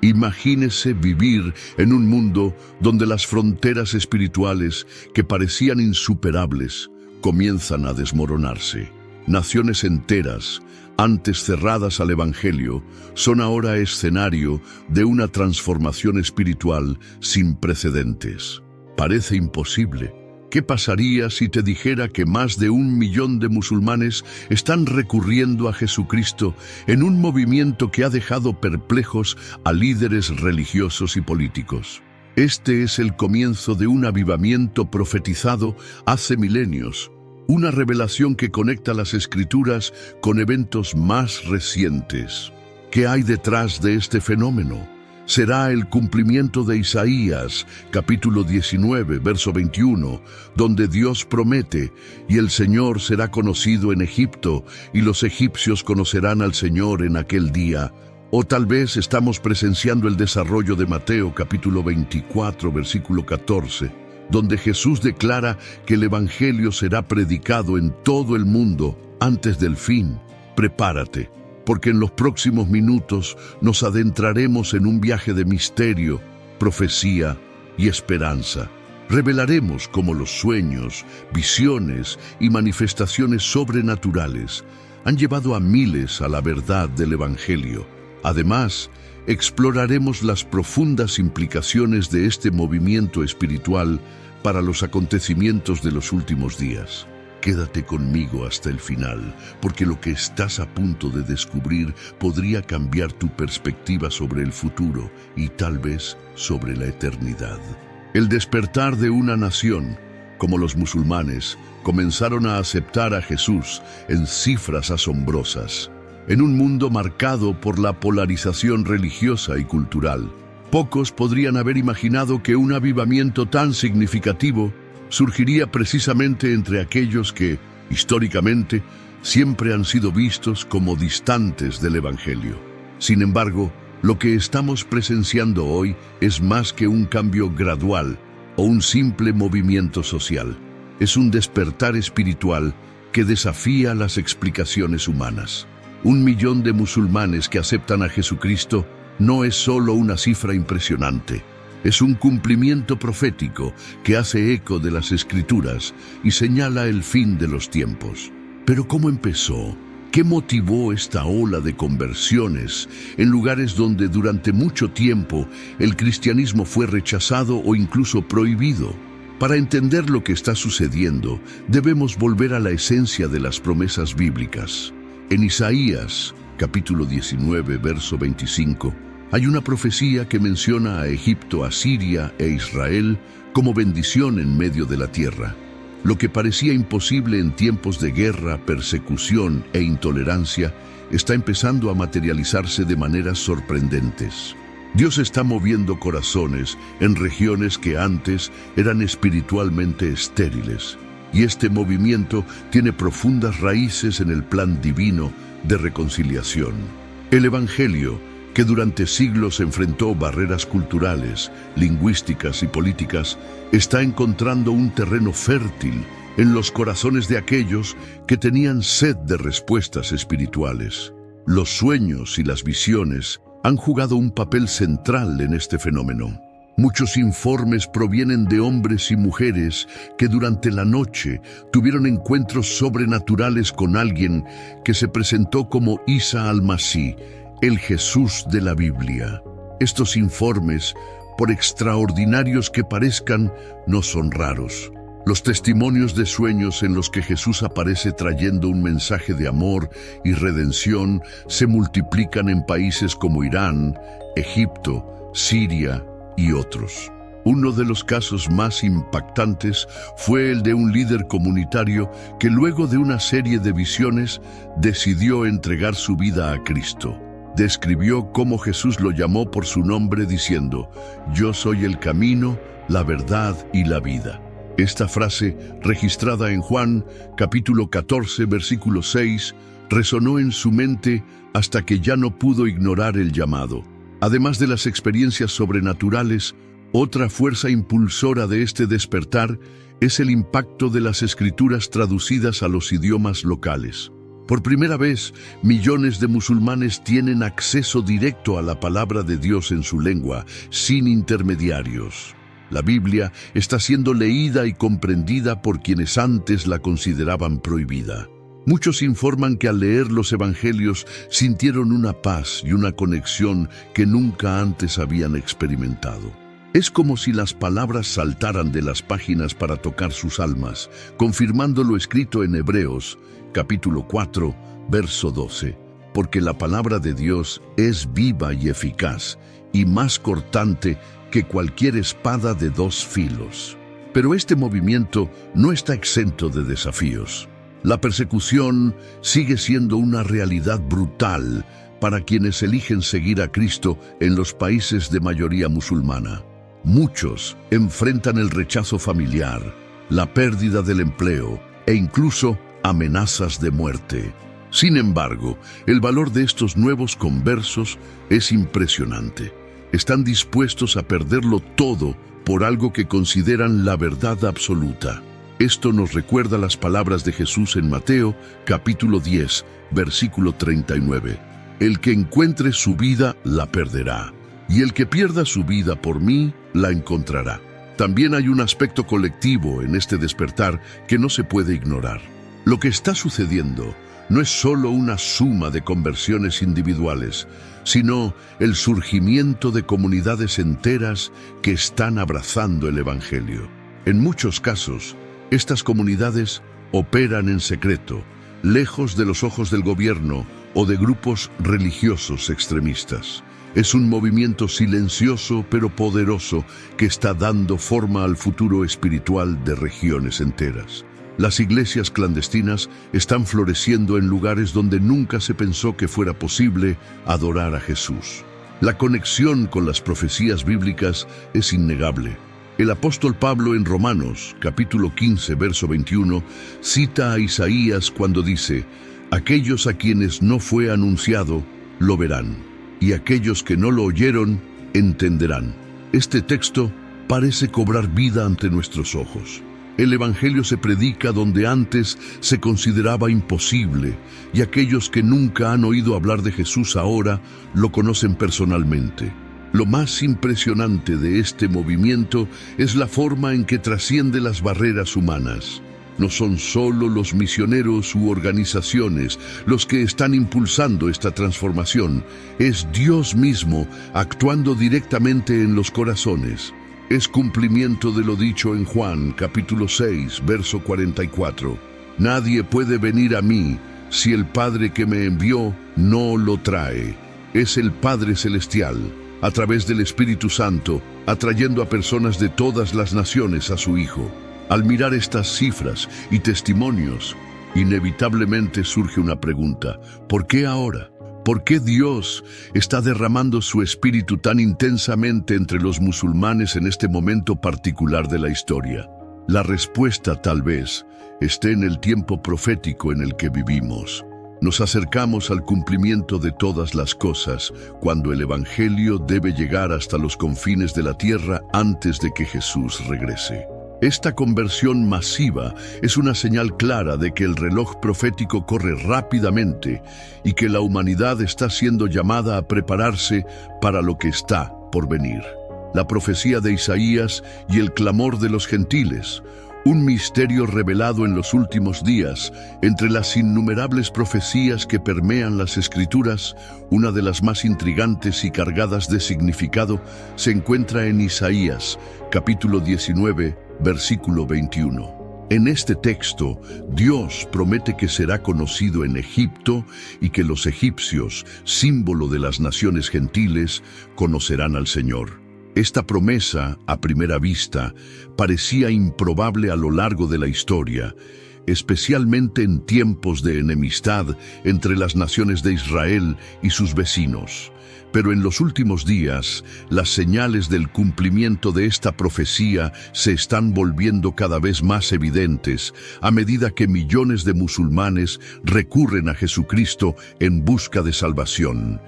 Imagínese vivir en un mundo donde las fronteras espirituales que parecían insuperables comienzan a desmoronarse. Naciones enteras, antes cerradas al Evangelio, son ahora escenario de una transformación espiritual sin precedentes. Parece imposible. ¿Qué pasaría si te dijera que más de 1 millón de musulmanes están recurriendo a Jesucristo en un movimiento que ha dejado perplejos a líderes religiosos y políticos? Este es el comienzo de un avivamiento profetizado hace milenios, una revelación que conecta las Escrituras con eventos más recientes. ¿Qué hay detrás de este fenómeno? Será el cumplimiento de Isaías, capítulo 19, verso 21, donde Dios promete: «Y el Señor será conocido en Egipto, y los egipcios conocerán al Señor en aquel día». O tal vez estamos presenciando el desarrollo de Mateo, capítulo 24, versículo 14, donde Jesús declara que el Evangelio será predicado en todo el mundo antes del fin. Prepárate, porque en los próximos minutos nos adentraremos en un viaje de misterio, profecía y esperanza. Revelaremos cómo los sueños, visiones y manifestaciones sobrenaturales han llevado a miles a la verdad del Evangelio. Además, exploraremos las profundas implicaciones de este movimiento espiritual para los acontecimientos de los últimos días. Quédate conmigo hasta el final, porque lo que estás a punto de descubrir podría cambiar tu perspectiva sobre el futuro y tal vez sobre la eternidad. El despertar de una nación, como los musulmanes, comenzaron a aceptar a Jesús en cifras asombrosas. En un mundo marcado por la polarización religiosa y cultural, pocos podrían haber imaginado que un avivamiento tan significativo surgiría precisamente entre aquellos que, históricamente, siempre han sido vistos como distantes del Evangelio. Sin embargo, lo que estamos presenciando hoy es más que un cambio gradual o un simple movimiento social. Es un despertar espiritual que desafía las explicaciones humanas. 1 millón de musulmanes que aceptan a Jesucristo no es solo una cifra impresionante. Es un cumplimiento profético que hace eco de las Escrituras y señala el fin de los tiempos. Pero ¿cómo empezó? ¿Qué motivó esta ola de conversiones en lugares donde durante mucho tiempo el cristianismo fue rechazado o incluso prohibido? Para entender lo que está sucediendo, debemos volver a la esencia de las promesas bíblicas. En Isaías, capítulo 19, verso 25, hay una profecía que menciona a Egipto, a Siria e Israel como bendición en medio de la tierra. Lo que parecía imposible en tiempos de guerra, persecución e intolerancia está empezando a materializarse de maneras sorprendentes. Dios está moviendo corazones en regiones que antes eran espiritualmente estériles. Y este movimiento tiene profundas raíces en el plan divino de reconciliación. El Evangelio, que durante siglos enfrentó barreras culturales, lingüísticas y políticas, está encontrando un terreno fértil en los corazones de aquellos que tenían sed de respuestas espirituales. Los sueños y las visiones han jugado un papel central en este fenómeno. Muchos informes provienen de hombres y mujeres que durante la noche tuvieron encuentros sobrenaturales con alguien que se presentó como Isa al-Masí, el Jesús de la Biblia. Estos informes, por extraordinarios que parezcan, no son raros. Los testimonios de sueños en los que Jesús aparece trayendo un mensaje de amor y redención se multiplican en países como Irán, Egipto, Siria y otros. Uno de los casos más impactantes fue el de un líder comunitario que luego de una serie de visiones decidió entregar su vida a Cristo. Describió cómo Jesús lo llamó por su nombre diciendo: «Yo soy el camino, la verdad y la vida». Esta frase, registrada en Juan, capítulo 14, versículo 6, resonó en su mente hasta que ya no pudo ignorar el llamado. Además de las experiencias sobrenaturales, otra fuerza impulsora de este despertar es el impacto de las Escrituras traducidas a los idiomas locales. Por primera vez, millones de musulmanes tienen acceso directo a la palabra de Dios en su lengua, sin intermediarios. La Biblia está siendo leída y comprendida por quienes antes la consideraban prohibida. Muchos informan que al leer los evangelios sintieron una paz y una conexión que nunca antes habían experimentado. Es como si las palabras saltaran de las páginas para tocar sus almas, confirmando lo escrito en Hebreos, capítulo 4, verso 12. Porque la palabra de Dios es viva y eficaz, y más cortante que cualquier espada de dos filos. Pero este movimiento no está exento de desafíos. La persecución sigue siendo una realidad brutal para quienes eligen seguir a Cristo en los países de mayoría musulmana. Muchos enfrentan el rechazo familiar, la pérdida del empleo e incluso amenazas de muerte. Sin embargo, el valor de estos nuevos conversos es impresionante. Están dispuestos a perderlo todo por algo que consideran la verdad absoluta. Esto nos recuerda las palabras de Jesús en Mateo, capítulo 10, versículo 39. El que encuentre su vida la perderá, y el que pierda su vida por mí la encontrará. También hay un aspecto colectivo en este despertar que no se puede ignorar. Lo que está sucediendo no es solo una suma de conversiones individuales, sino el surgimiento de comunidades enteras que están abrazando el Evangelio. En muchos casos, estas comunidades operan en secreto, lejos de los ojos del gobierno o de grupos religiosos extremistas. Es un movimiento silencioso pero poderoso que está dando forma al futuro espiritual de regiones enteras. Las iglesias clandestinas están floreciendo en lugares donde nunca se pensó que fuera posible adorar a Jesús. La conexión con las profecías bíblicas es innegable. El apóstol Pablo en Romanos, capítulo 15, verso 21, cita a Isaías cuando dice: «Aquellos a quienes no fue anunciado, lo verán, y aquellos que no lo oyeron, entenderán». Este texto parece cobrar vida ante nuestros ojos. El Evangelio se predica donde antes se consideraba imposible, y aquellos que nunca han oído hablar de Jesús ahora lo conocen personalmente. Lo más impresionante de este movimiento es la forma en que trasciende las barreras humanas. No son solo los misioneros u organizaciones los que están impulsando esta transformación, es Dios mismo actuando directamente en los corazones. Es cumplimiento de lo dicho en Juan, capítulo 6, verso 44. Nadie puede venir a mí si el Padre que me envió no lo trae. Es el Padre Celestial, a través del Espíritu Santo, atrayendo a personas de todas las naciones a su Hijo. Al mirar estas cifras y testimonios, inevitablemente surge una pregunta: ¿por qué ahora? ¿Por qué Dios está derramando su espíritu tan intensamente entre los musulmanes en este momento particular de la historia? La respuesta tal vez esté en el tiempo profético en el que vivimos. Nos acercamos al cumplimiento de todas las cosas, cuando el Evangelio debe llegar hasta los confines de la tierra antes de que Jesús regrese. Esta conversión masiva es una señal clara de que el reloj profético corre rápidamente y que la humanidad está siendo llamada a prepararse para lo que está por venir. La profecía de Isaías y el clamor de los gentiles, un misterio revelado en los últimos días. Entre las innumerables profecías que permean las Escrituras, una de las más intrigantes y cargadas de significado se encuentra en Isaías, capítulo 19, versículo 21. En este texto, Dios promete que será conocido en Egipto y que los egipcios, símbolo de las naciones gentiles, conocerán al Señor. Esta promesa, a primera vista, parecía improbable a lo largo de la historia, especialmente en tiempos de enemistad entre las naciones de Israel y sus vecinos. Pero en los últimos días, las señales del cumplimiento de esta profecía se están volviendo cada vez más evidentes a medida que millones de musulmanes recurren a Jesucristo en busca de salvación.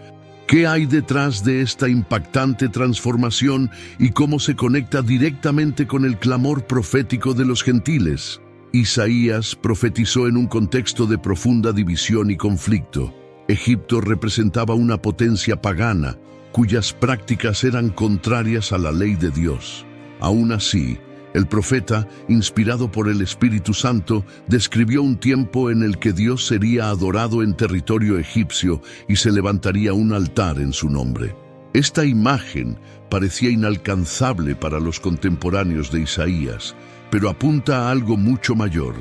¿Qué hay detrás de esta impactante transformación y cómo se conecta directamente con el clamor profético de los gentiles? Isaías profetizó en un contexto de profunda división y conflicto. Egipto representaba una potencia pagana, cuyas prácticas eran contrarias a la ley de Dios. Aún así, el profeta, inspirado por el Espíritu Santo, describió un tiempo en el que Dios sería adorado en territorio egipcio y se levantaría un altar en su nombre. Esta imagen parecía inalcanzable para los contemporáneos de Isaías, pero apunta a algo mucho mayor: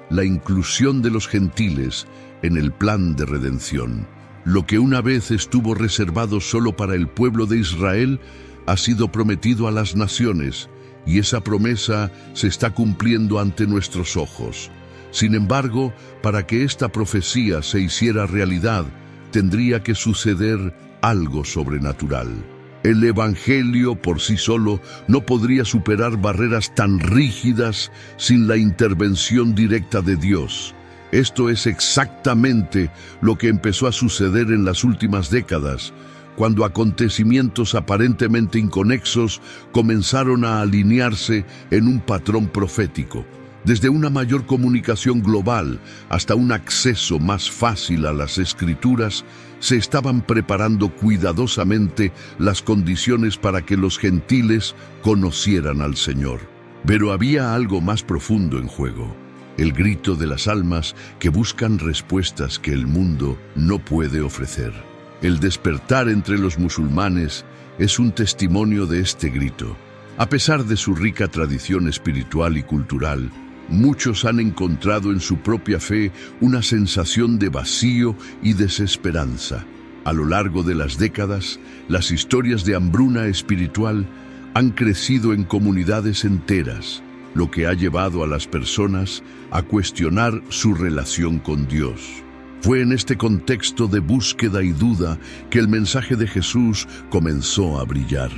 la inclusión de los gentiles en el plan de redención. Lo que una vez estuvo reservado solo para el pueblo de Israel ha sido prometido a las naciones, y esa promesa se está cumpliendo ante nuestros ojos. Sin embargo, para que esta profecía se hiciera realidad, tendría que suceder algo sobrenatural. El Evangelio por sí solo no podría superar barreras tan rígidas sin la intervención directa de Dios. Esto es exactamente lo que empezó a suceder en las últimas décadas, cuando acontecimientos aparentemente inconexos comenzaron a alinearse en un patrón profético. Desde una mayor comunicación global hasta un acceso más fácil a las Escrituras, se estaban preparando cuidadosamente las condiciones para que los gentiles conocieran al Señor. Pero había algo más profundo en juego: el grito de las almas que buscan respuestas que el mundo no puede ofrecer. El despertar entre los musulmanes es un testimonio de este grito. A pesar de su rica tradición espiritual y cultural, muchos han encontrado en su propia fe una sensación de vacío y desesperanza. A lo largo de las décadas, las historias de hambruna espiritual han crecido en comunidades enteras, lo que ha llevado a las personas a cuestionar su relación con Dios. Fue en este contexto de búsqueda y duda que el mensaje de Jesús comenzó a brillar.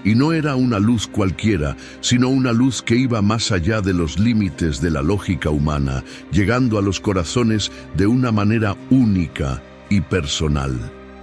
Y no era una luz cualquiera, sino una luz que iba más allá de los límites de la lógica humana, llegando a los corazones de una manera única y personal.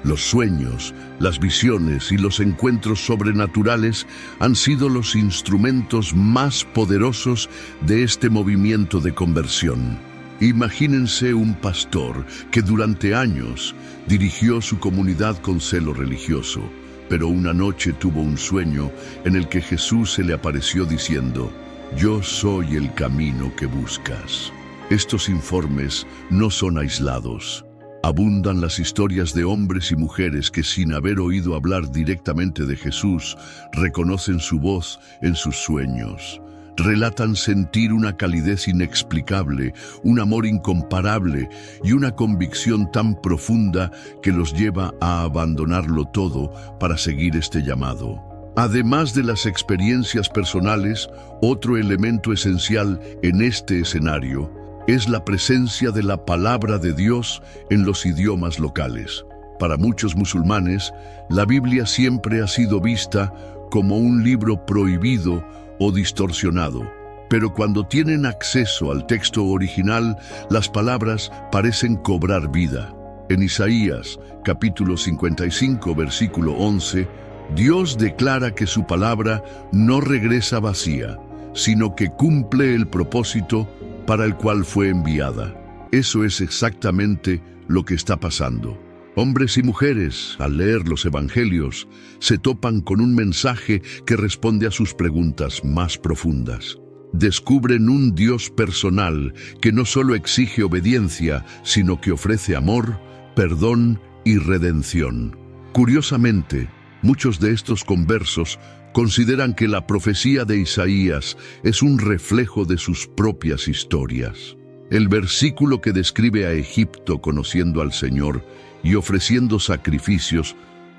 Los sueños, las visiones y los encuentros sobrenaturales han sido los instrumentos más poderosos de este movimiento de conversión. Imagínense un pastor que durante años dirigió su comunidad con celo religioso, pero una noche tuvo un sueño en el que Jesús se le apareció diciendo: «Yo soy el camino que buscas». Estos informes no son aislados. Abundan las historias de hombres y mujeres que, sin haber oído hablar directamente de Jesús, reconocen su voz en sus sueños. Relatan sentir una calidez inexplicable, un amor incomparable y una convicción tan profunda que los lleva a abandonarlo todo para seguir este llamado. Además de las experiencias personales, otro elemento esencial en este escenario es la presencia de la palabra de Dios en los idiomas locales. Para muchos musulmanes, la Biblia siempre ha sido vista como un libro prohibido o distorsionado, pero cuando tienen acceso al texto original, las palabras parecen cobrar vida. En Isaías, capítulo 55, versículo 11, Dios declara que su palabra no regresa vacía, sino que cumple el propósito para el cual fue enviada. Eso es exactamente lo que está pasando. Hombres y mujeres, al leer los evangelios, se topan con un mensaje que responde a sus preguntas más profundas. Descubren un Dios personal que no solo exige obediencia, sino que ofrece amor, perdón y redención. Curiosamente, muchos de estos conversos consideran que la profecía de Isaías es un reflejo de sus propias historias. El versículo que describe a Egipto conociendo al Señor y ofreciendo sacrificios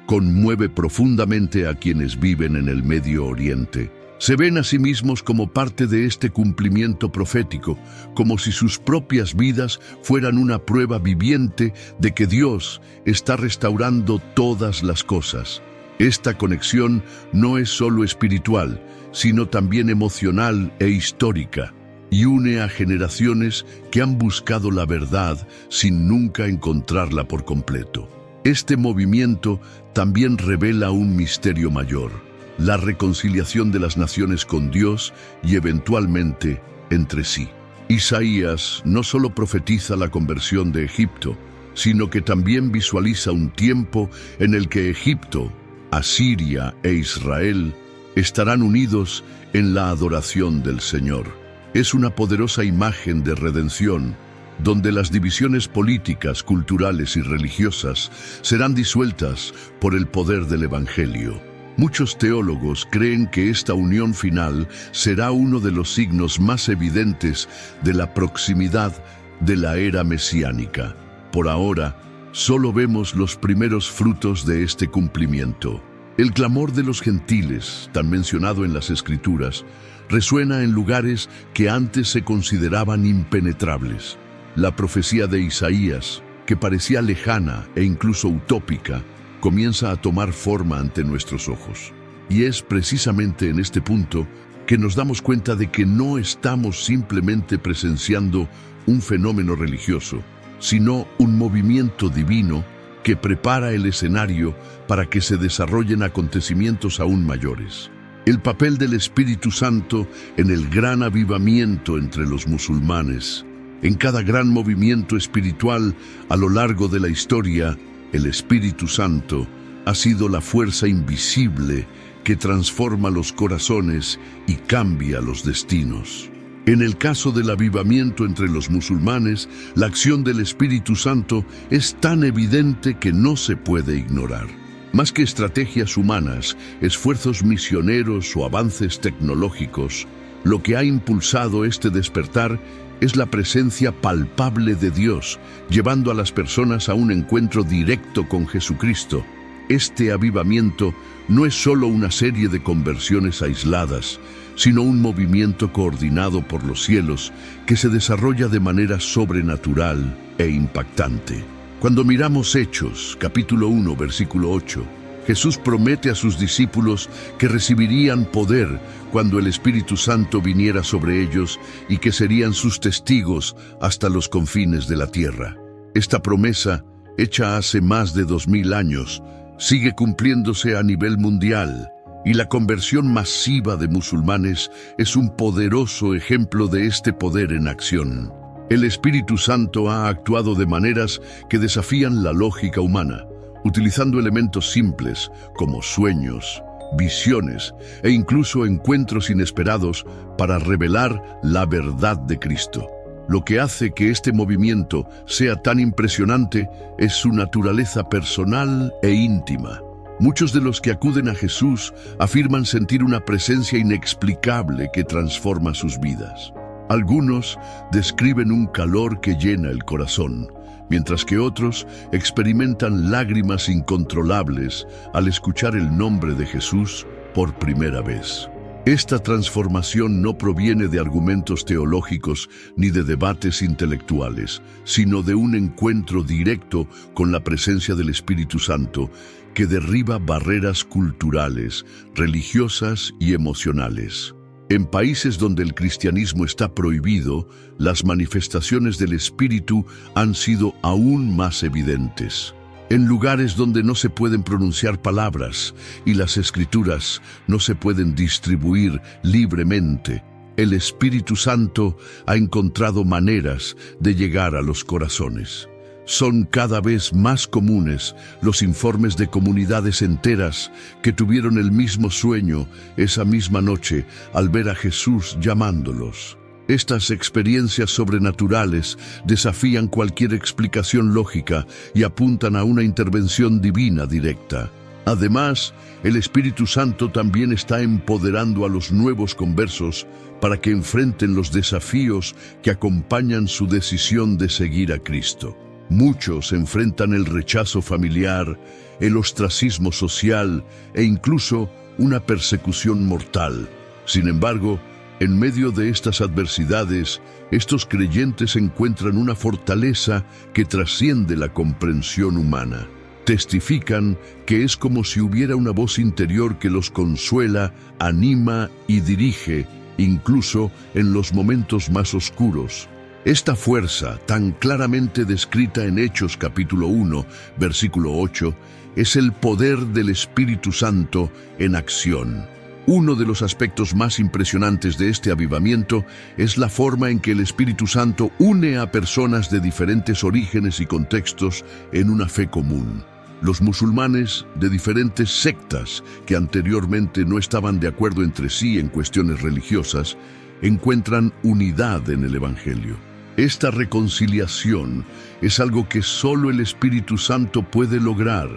conmueve profundamente a quienes viven en el Medio Oriente. Se ven a sí mismos como parte de este cumplimiento profético, como si sus propias vidas fueran una prueba viviente de que Dios está restaurando todas las cosas. Esta conexión no es solo espiritual, sino también emocional e histórica, y une a generaciones que han buscado la verdad sin nunca encontrarla por completo. Este movimiento también revela un misterio mayor: la reconciliación de las naciones con Dios y eventualmente entre sí. Isaías no solo profetiza la conversión de Egipto, sino que también visualiza un tiempo en el que Egipto, Asiria e Israel estarán unidos en la adoración del Señor. Es una poderosa imagen de redención, donde las divisiones políticas, culturales y religiosas serán disueltas por el poder del Evangelio. Muchos teólogos creen que esta unión final será uno de los signos más evidentes de la proximidad de la era mesiánica. Por ahora, solo vemos los primeros frutos de este cumplimiento. El clamor de los gentiles, tan mencionado en las Escrituras, resuena en lugares que antes se consideraban impenetrables. La profecía de Isaías, que parecía lejana e incluso utópica, comienza a tomar forma ante nuestros ojos. Y es precisamente en este punto que nos damos cuenta de que no estamos simplemente presenciando un fenómeno religioso, sino un movimiento divino que prepara el escenario para que se desarrollen acontecimientos aún mayores. El papel del Espíritu Santo en el gran avivamiento entre los musulmanes. En cada gran movimiento espiritual a lo largo de la historia, el Espíritu Santo ha sido la fuerza invisible que transforma los corazones y cambia los destinos. En el caso del avivamiento entre los musulmanes, la acción del Espíritu Santo es tan evidente que no se puede ignorar. Más que estrategias humanas, esfuerzos misioneros o avances tecnológicos, lo que ha impulsado este despertar es la presencia palpable de Dios, llevando a las personas a un encuentro directo con Jesucristo. Este avivamiento no es solo una serie de conversiones aisladas, sino un movimiento coordinado por los cielos que se desarrolla de manera sobrenatural e impactante. Cuando miramos Hechos, capítulo 1, versículo 8, Jesús promete a sus discípulos que recibirían poder cuando el Espíritu Santo viniera sobre ellos y que serían sus testigos hasta los confines de la tierra. Esta promesa, hecha hace más de 2000 años, sigue cumpliéndose a nivel mundial, y la conversión masiva de musulmanes es un poderoso ejemplo de este poder en acción. El Espíritu Santo ha actuado de maneras que desafían la lógica humana, utilizando elementos simples como sueños, visiones e incluso encuentros inesperados para revelar la verdad de Cristo. Lo que hace que este movimiento sea tan impresionante es su naturaleza personal e íntima. Muchos de los que acuden a Jesús afirman sentir una presencia inexplicable que transforma sus vidas. Algunos describen un calor que llena el corazón, mientras que otros experimentan lágrimas incontrolables al escuchar el nombre de Jesús por primera vez. Esta transformación no proviene de argumentos teológicos ni de debates intelectuales, sino de un encuentro directo con la presencia del Espíritu Santo que derriba barreras culturales, religiosas y emocionales. En países donde el cristianismo está prohibido, las manifestaciones del Espíritu han sido aún más evidentes. En lugares donde no se pueden pronunciar palabras y las Escrituras no se pueden distribuir libremente, el Espíritu Santo ha encontrado maneras de llegar a los corazones. Son cada vez más comunes los informes de comunidades enteras que tuvieron el mismo sueño esa misma noche al ver a Jesús llamándolos. Estas experiencias sobrenaturales desafían cualquier explicación lógica y apuntan a una intervención divina directa. Además, el Espíritu Santo también está empoderando a los nuevos conversos para que enfrenten los desafíos que acompañan su decisión de seguir a Cristo. Muchos enfrentan el rechazo familiar, el ostracismo social e incluso una persecución mortal. Sin embargo, en medio de estas adversidades, estos creyentes encuentran una fortaleza que trasciende la comprensión humana. Testifican que es como si hubiera una voz interior que los consuela, anima y dirige, incluso en los momentos más oscuros. Esta fuerza, tan claramente descrita en Hechos capítulo 1, versículo 8, es el poder del Espíritu Santo en acción. Uno de los aspectos más impresionantes de este avivamiento es la forma en que el Espíritu Santo une a personas de diferentes orígenes y contextos en una fe común. Los musulmanes de diferentes sectas que anteriormente no estaban de acuerdo entre sí en cuestiones religiosas encuentran unidad en el Evangelio. Esta reconciliación es algo que solo el Espíritu Santo puede lograr,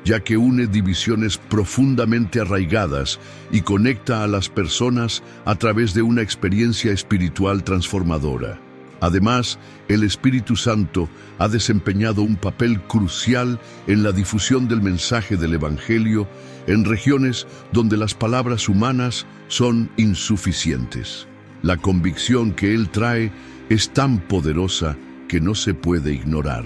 ya que une divisiones profundamente arraigadas y conecta a las personas a través de una experiencia espiritual transformadora. Además, el Espíritu Santo ha desempeñado un papel crucial en la difusión del mensaje del Evangelio en regiones donde las palabras humanas son insuficientes. La convicción que Él trae es tan poderosa que no se puede ignorar.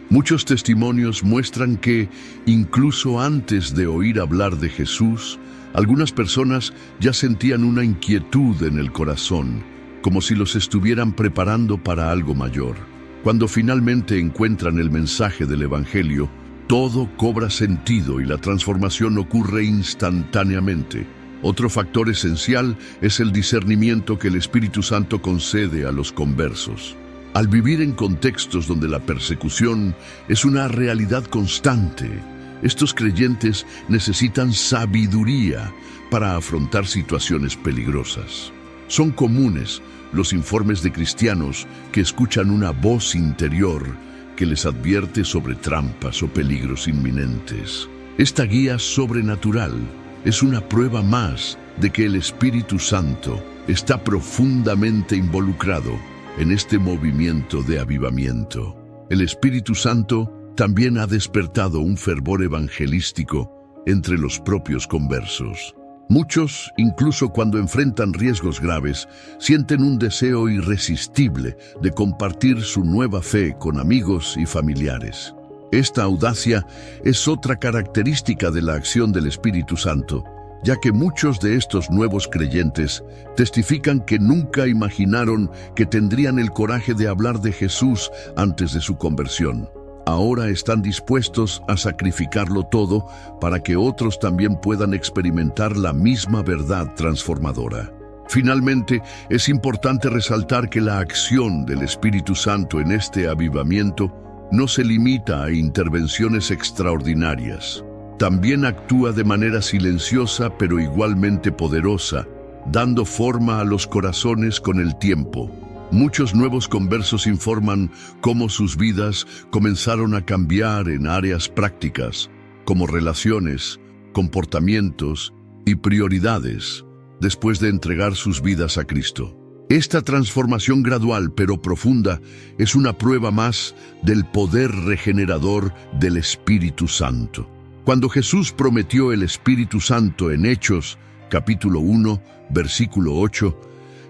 Muchos testimonios muestran que, incluso antes de oír hablar de Jesús, algunas personas ya sentían una inquietud en el corazón, como si los estuvieran preparando para algo mayor. Cuando finalmente encuentran el mensaje del Evangelio, todo cobra sentido y la transformación ocurre instantáneamente. Otro factor esencial es el discernimiento que el Espíritu Santo concede a los conversos. Al vivir en contextos donde la persecución es una realidad constante, estos creyentes necesitan sabiduría para afrontar situaciones peligrosas. Son comunes los informes de cristianos que escuchan una voz interior que les advierte sobre trampas o peligros inminentes. Esta guía sobrenatural es una prueba más de que el Espíritu Santo está profundamente involucrado en este movimiento de avivamiento. El Espíritu Santo también ha despertado un fervor evangelístico entre los propios conversos. Muchos, incluso cuando enfrentan riesgos graves, sienten un deseo irresistible de compartir su nueva fe con amigos y familiares. Esta audacia es otra característica de la acción del Espíritu Santo, ya que muchos de estos nuevos creyentes testifican que nunca imaginaron que tendrían el coraje de hablar de Jesús antes de su conversión. Ahora están dispuestos a sacrificarlo todo para que otros también puedan experimentar la misma verdad transformadora. Finalmente, es importante resaltar que la acción del Espíritu Santo en este avivamiento no se limita a intervenciones extraordinarias. También actúa de manera silenciosa pero igualmente poderosa, dando forma a los corazones con el tiempo. Muchos nuevos conversos informan cómo sus vidas comenzaron a cambiar en áreas prácticas, como relaciones, comportamientos y prioridades, después de entregar sus vidas a Cristo. Esta transformación gradual pero profunda es una prueba más del poder regenerador del Espíritu Santo. Cuando Jesús prometió el Espíritu Santo en Hechos, capítulo 1, versículo 8,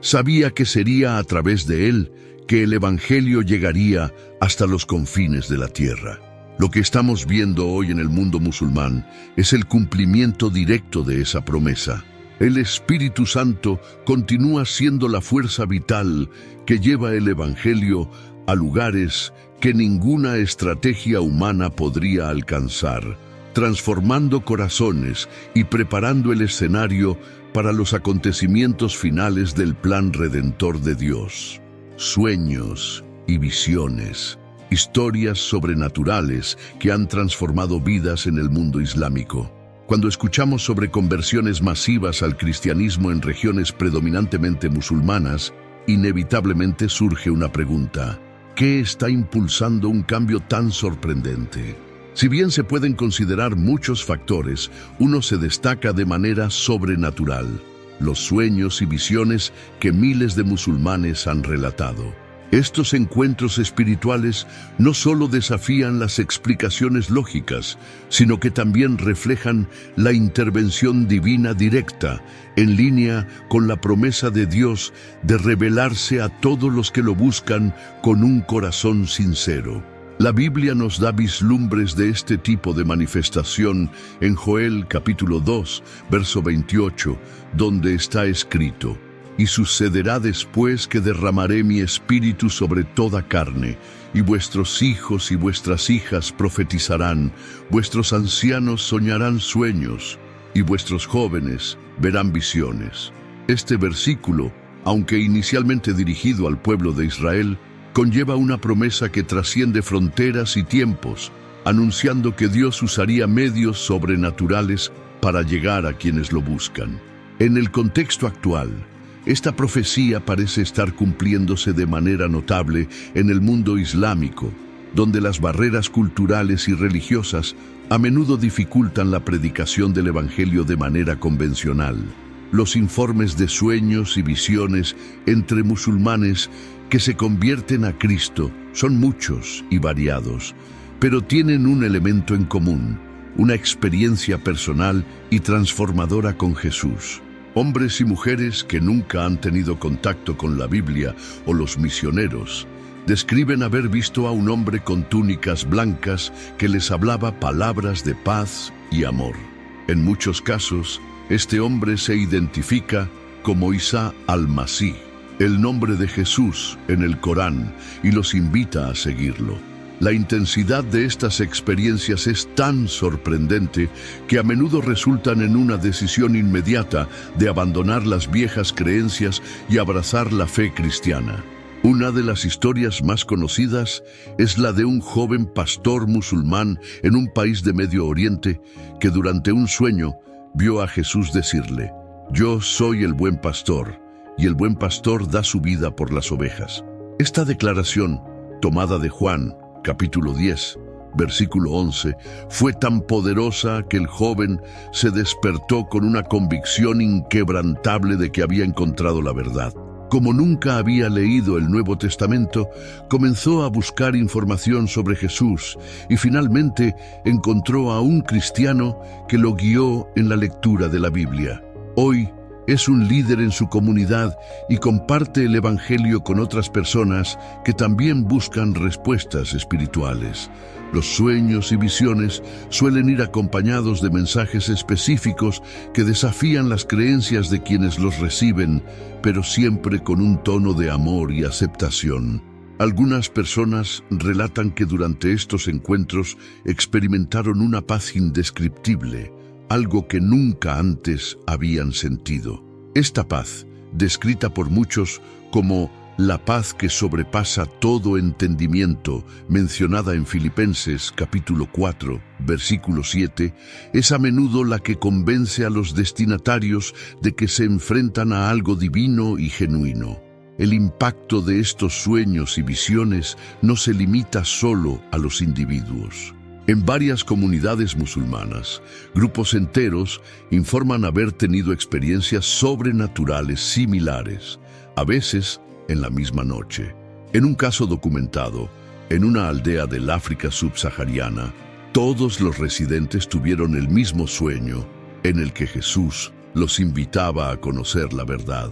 sabía que sería a través de él que el Evangelio llegaría hasta los confines de la tierra. Lo que estamos viendo hoy en el mundo musulmán es el cumplimiento directo de esa promesa. El Espíritu Santo continúa siendo la fuerza vital que lleva el Evangelio a lugares que ninguna estrategia humana podría alcanzar, transformando corazones y preparando el escenario para los acontecimientos finales del plan redentor de Dios. Sueños y visiones, historias sobrenaturales que han transformado vidas en el mundo islámico. Cuando escuchamos sobre conversiones masivas al cristianismo en regiones predominantemente musulmanas, inevitablemente surge una pregunta: ¿qué está impulsando un cambio tan sorprendente? Si bien se pueden considerar muchos factores, uno se destaca de manera sobrenatural: los sueños y visiones que miles de musulmanes han relatado. Estos encuentros espirituales no solo desafían las explicaciones lógicas, sino que también reflejan la intervención divina directa, en línea con la promesa de Dios de revelarse a todos los que lo buscan con un corazón sincero. La Biblia nos da vislumbres de este tipo de manifestación en Joel capítulo 2, verso 28, donde está escrito: «Y sucederá después que derramaré mi espíritu sobre toda carne, y vuestros hijos y vuestras hijas profetizarán, vuestros ancianos soñarán sueños, y vuestros jóvenes verán visiones. Este versículo, aunque inicialmente dirigido al pueblo de Israel, conlleva una promesa que trasciende fronteras y tiempos, anunciando que Dios usaría medios sobrenaturales para llegar a quienes lo buscan. En el contexto actual, esta profecía parece estar cumpliéndose de manera notable en el mundo islámico, donde las barreras culturales y religiosas a menudo dificultan la predicación del Evangelio de manera convencional. Los informes de sueños y visiones entre musulmanes que se convierten a Cristo son muchos y variados, pero tienen un elemento en común: una experiencia personal y transformadora con Jesús. Hombres y mujeres que nunca han tenido contacto con la Biblia o los misioneros describen haber visto a un hombre con túnicas blancas que les hablaba palabras de paz y amor. En muchos casos, este hombre se identifica como Isa al-Masih, el nombre de Jesús en el Corán, y los invita a seguirlo. La intensidad de estas experiencias es tan sorprendente que a menudo resultan en una decisión inmediata de abandonar las viejas creencias y abrazar la fe cristiana. Una de las historias más conocidas es la de un joven pastor musulmán en un país de Medio Oriente que durante un sueño vio a Jesús decirle: «Yo soy el buen pastor, y el buen pastor da su vida por las ovejas». Esta declaración, tomada de Juan, capítulo 10, versículo 11, fue tan poderosa que el joven se despertó con una convicción inquebrantable de que había encontrado la verdad. Como nunca había leído el Nuevo Testamento, comenzó a buscar información sobre Jesús y finalmente encontró a un cristiano que lo guió en la lectura de la Biblia. Hoy es un líder en su comunidad y comparte el Evangelio con otras personas que también buscan respuestas espirituales. Los sueños y visiones suelen ir acompañados de mensajes específicos que desafían las creencias de quienes los reciben, pero siempre con un tono de amor y aceptación. Algunas personas relatan que durante estos encuentros experimentaron una paz indescriptible, algo que nunca antes habían sentido. Esta paz, descrita por muchos como la paz que sobrepasa todo entendimiento, mencionada en Filipenses capítulo 4, versículo 7, es a menudo la que convence a los destinatarios de que se enfrentan a algo divino y genuino. El impacto de estos sueños y visiones no se limita solo a los individuos. En varias comunidades musulmanas, grupos enteros informan haber tenido experiencias sobrenaturales similares, a veces en la misma noche. En un caso documentado, en una aldea del África subsahariana, todos los residentes tuvieron el mismo sueño, en el que Jesús los invitaba a conocer la verdad.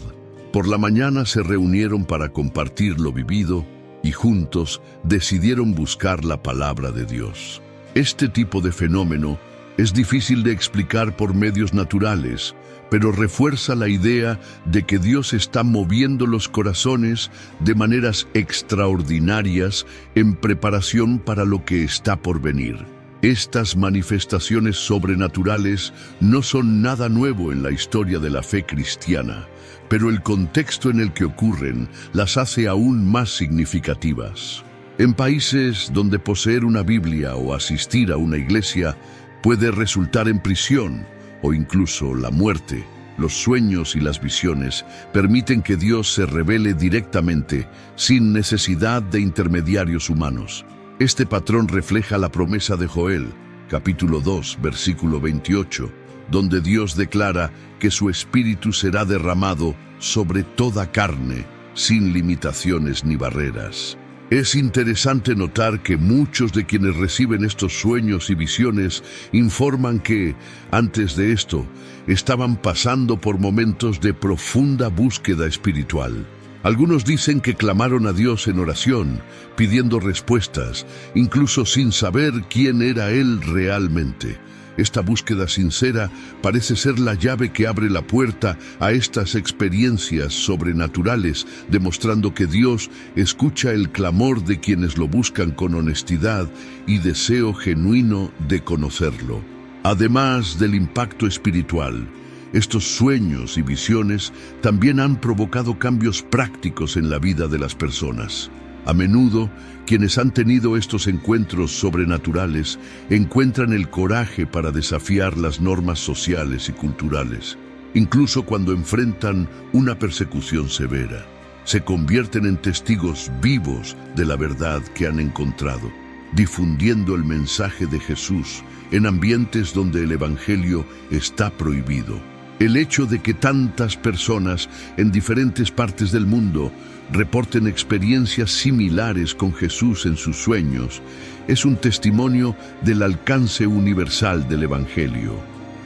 Por la mañana se reunieron para compartir lo vivido y juntos decidieron buscar la palabra de Dios. Este tipo de fenómeno es difícil de explicar por medios naturales, pero refuerza la idea de que Dios está moviendo los corazones de maneras extraordinarias en preparación para lo que está por venir. Estas manifestaciones sobrenaturales no son nada nuevo en la historia de la fe cristiana, pero el contexto en el que ocurren las hace aún más significativas. En países donde poseer una Biblia o asistir a una iglesia puede resultar en prisión o incluso la muerte, los sueños y las visiones permiten que Dios se revele directamente, sin necesidad de intermediarios humanos. Este patrón refleja la promesa de Joel, capítulo 2, versículo 28, donde Dios declara que su espíritu será derramado sobre toda carne, sin limitaciones ni barreras. Es interesante notar que muchos de quienes reciben estos sueños y visiones informan que, antes de esto, estaban pasando por momentos de profunda búsqueda espiritual. Algunos dicen que clamaron a Dios en oración, pidiendo respuestas, incluso sin saber quién era Él realmente. Esta búsqueda sincera parece ser la llave que abre la puerta a estas experiencias sobrenaturales, demostrando que Dios escucha el clamor de quienes lo buscan con honestidad y deseo genuino de conocerlo. Además del impacto espiritual, Estos sueños y visiones también han provocado cambios prácticos en la vida de las personas. A menudo, quienes han tenido estos encuentros sobrenaturales encuentran el coraje para desafiar las normas sociales y culturales. Incluso cuando enfrentan una persecución severa, se convierten en testigos vivos de la verdad que han encontrado, difundiendo el mensaje de Jesús en ambientes donde el Evangelio está prohibido. El hecho de que tantas personas en diferentes partes del mundo reporten experiencias similares con Jesús en sus sueños es un testimonio del alcance universal del Evangelio.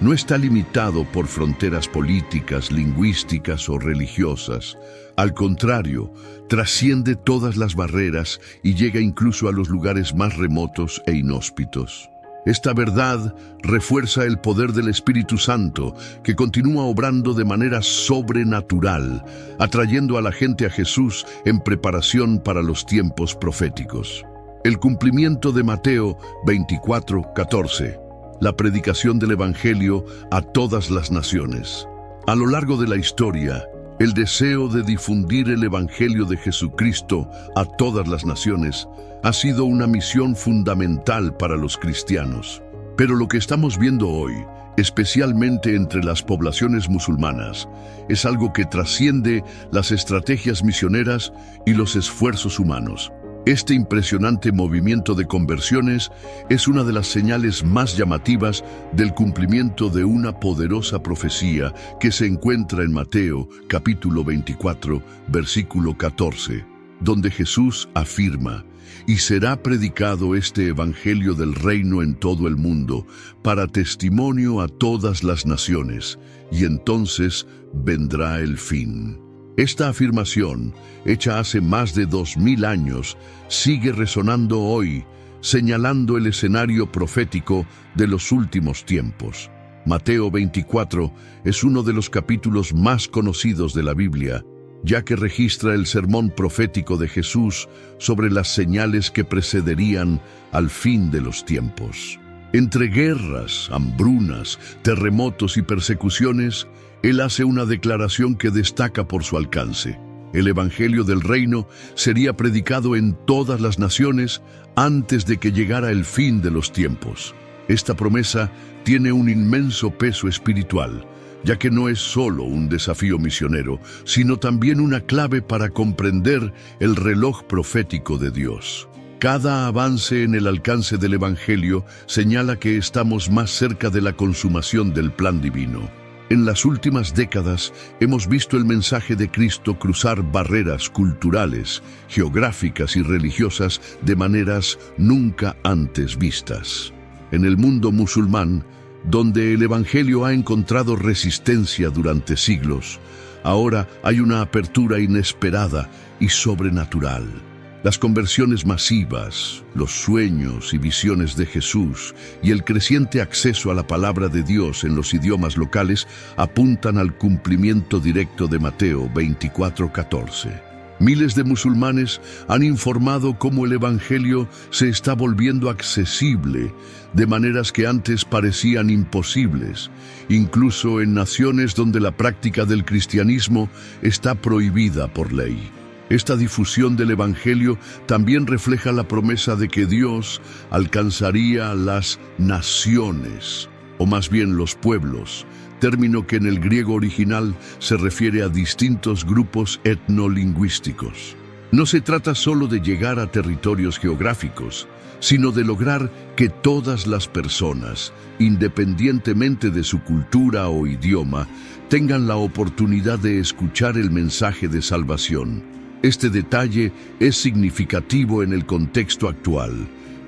No está limitado por fronteras políticas, lingüísticas o religiosas. Al contrario, trasciende todas las barreras y llega incluso a los lugares más remotos e inhóspitos. Esta verdad refuerza el poder del Espíritu Santo, que continúa obrando de manera sobrenatural, atrayendo a la gente a Jesús en preparación para los tiempos proféticos. El cumplimiento de Mateo 24:14, la predicación del Evangelio a todas las naciones. A lo largo de la historia, el deseo de difundir el Evangelio de Jesucristo a todas las naciones ha sido una misión fundamental para los cristianos. Pero lo que estamos viendo hoy, especialmente entre las poblaciones musulmanas, es algo que trasciende las estrategias misioneras y los esfuerzos humanos. Este impresionante movimiento de conversiones es una de las señales más llamativas del cumplimiento de una poderosa profecía que se encuentra en Mateo, capítulo 24, versículo 14, donde Jesús afirma: «Y será predicado este evangelio del reino en todo el mundo, para testimonio a todas las naciones, y entonces vendrá el fin». Esta afirmación, hecha hace más de 2000 años, sigue resonando hoy, señalando el escenario profético de los últimos tiempos. Mateo 24 es uno de los capítulos más conocidos de la Biblia, ya que registra el sermón profético de Jesús sobre las señales que precederían al fin de los tiempos. Entre guerras, hambrunas, terremotos y persecuciones, Él hace una declaración que destaca por su alcance. El Evangelio del Reino sería predicado en todas las naciones antes de que llegara el fin de los tiempos. Esta promesa tiene un inmenso peso espiritual, ya que no es solo un desafío misionero, sino también una clave para comprender el reloj profético de Dios. Cada avance en el alcance del Evangelio señala que estamos más cerca de la consumación del plan divino. En las últimas décadas hemos visto el mensaje de Cristo cruzar barreras culturales, geográficas y religiosas de maneras nunca antes vistas. En el mundo musulmán, donde el Evangelio ha encontrado resistencia durante siglos, ahora hay una apertura inesperada y sobrenatural. Las conversiones masivas, los sueños y visiones de Jesús y el creciente acceso a la palabra de Dios en los idiomas locales apuntan al cumplimiento directo de Mateo 24:14. Miles de musulmanes han informado cómo el Evangelio se está volviendo accesible de maneras que antes parecían imposibles, incluso en naciones donde la práctica del cristianismo está prohibida por ley. Esta difusión del Evangelio también refleja la promesa de que Dios alcanzaría a las naciones, o más bien los pueblos, término que en el griego original se refiere a distintos grupos etnolingüísticos. No se trata solo de llegar a territorios geográficos, sino de lograr que todas las personas, independientemente de su cultura o idioma, tengan la oportunidad de escuchar el mensaje de salvación. Este detalle es significativo en el contexto actual,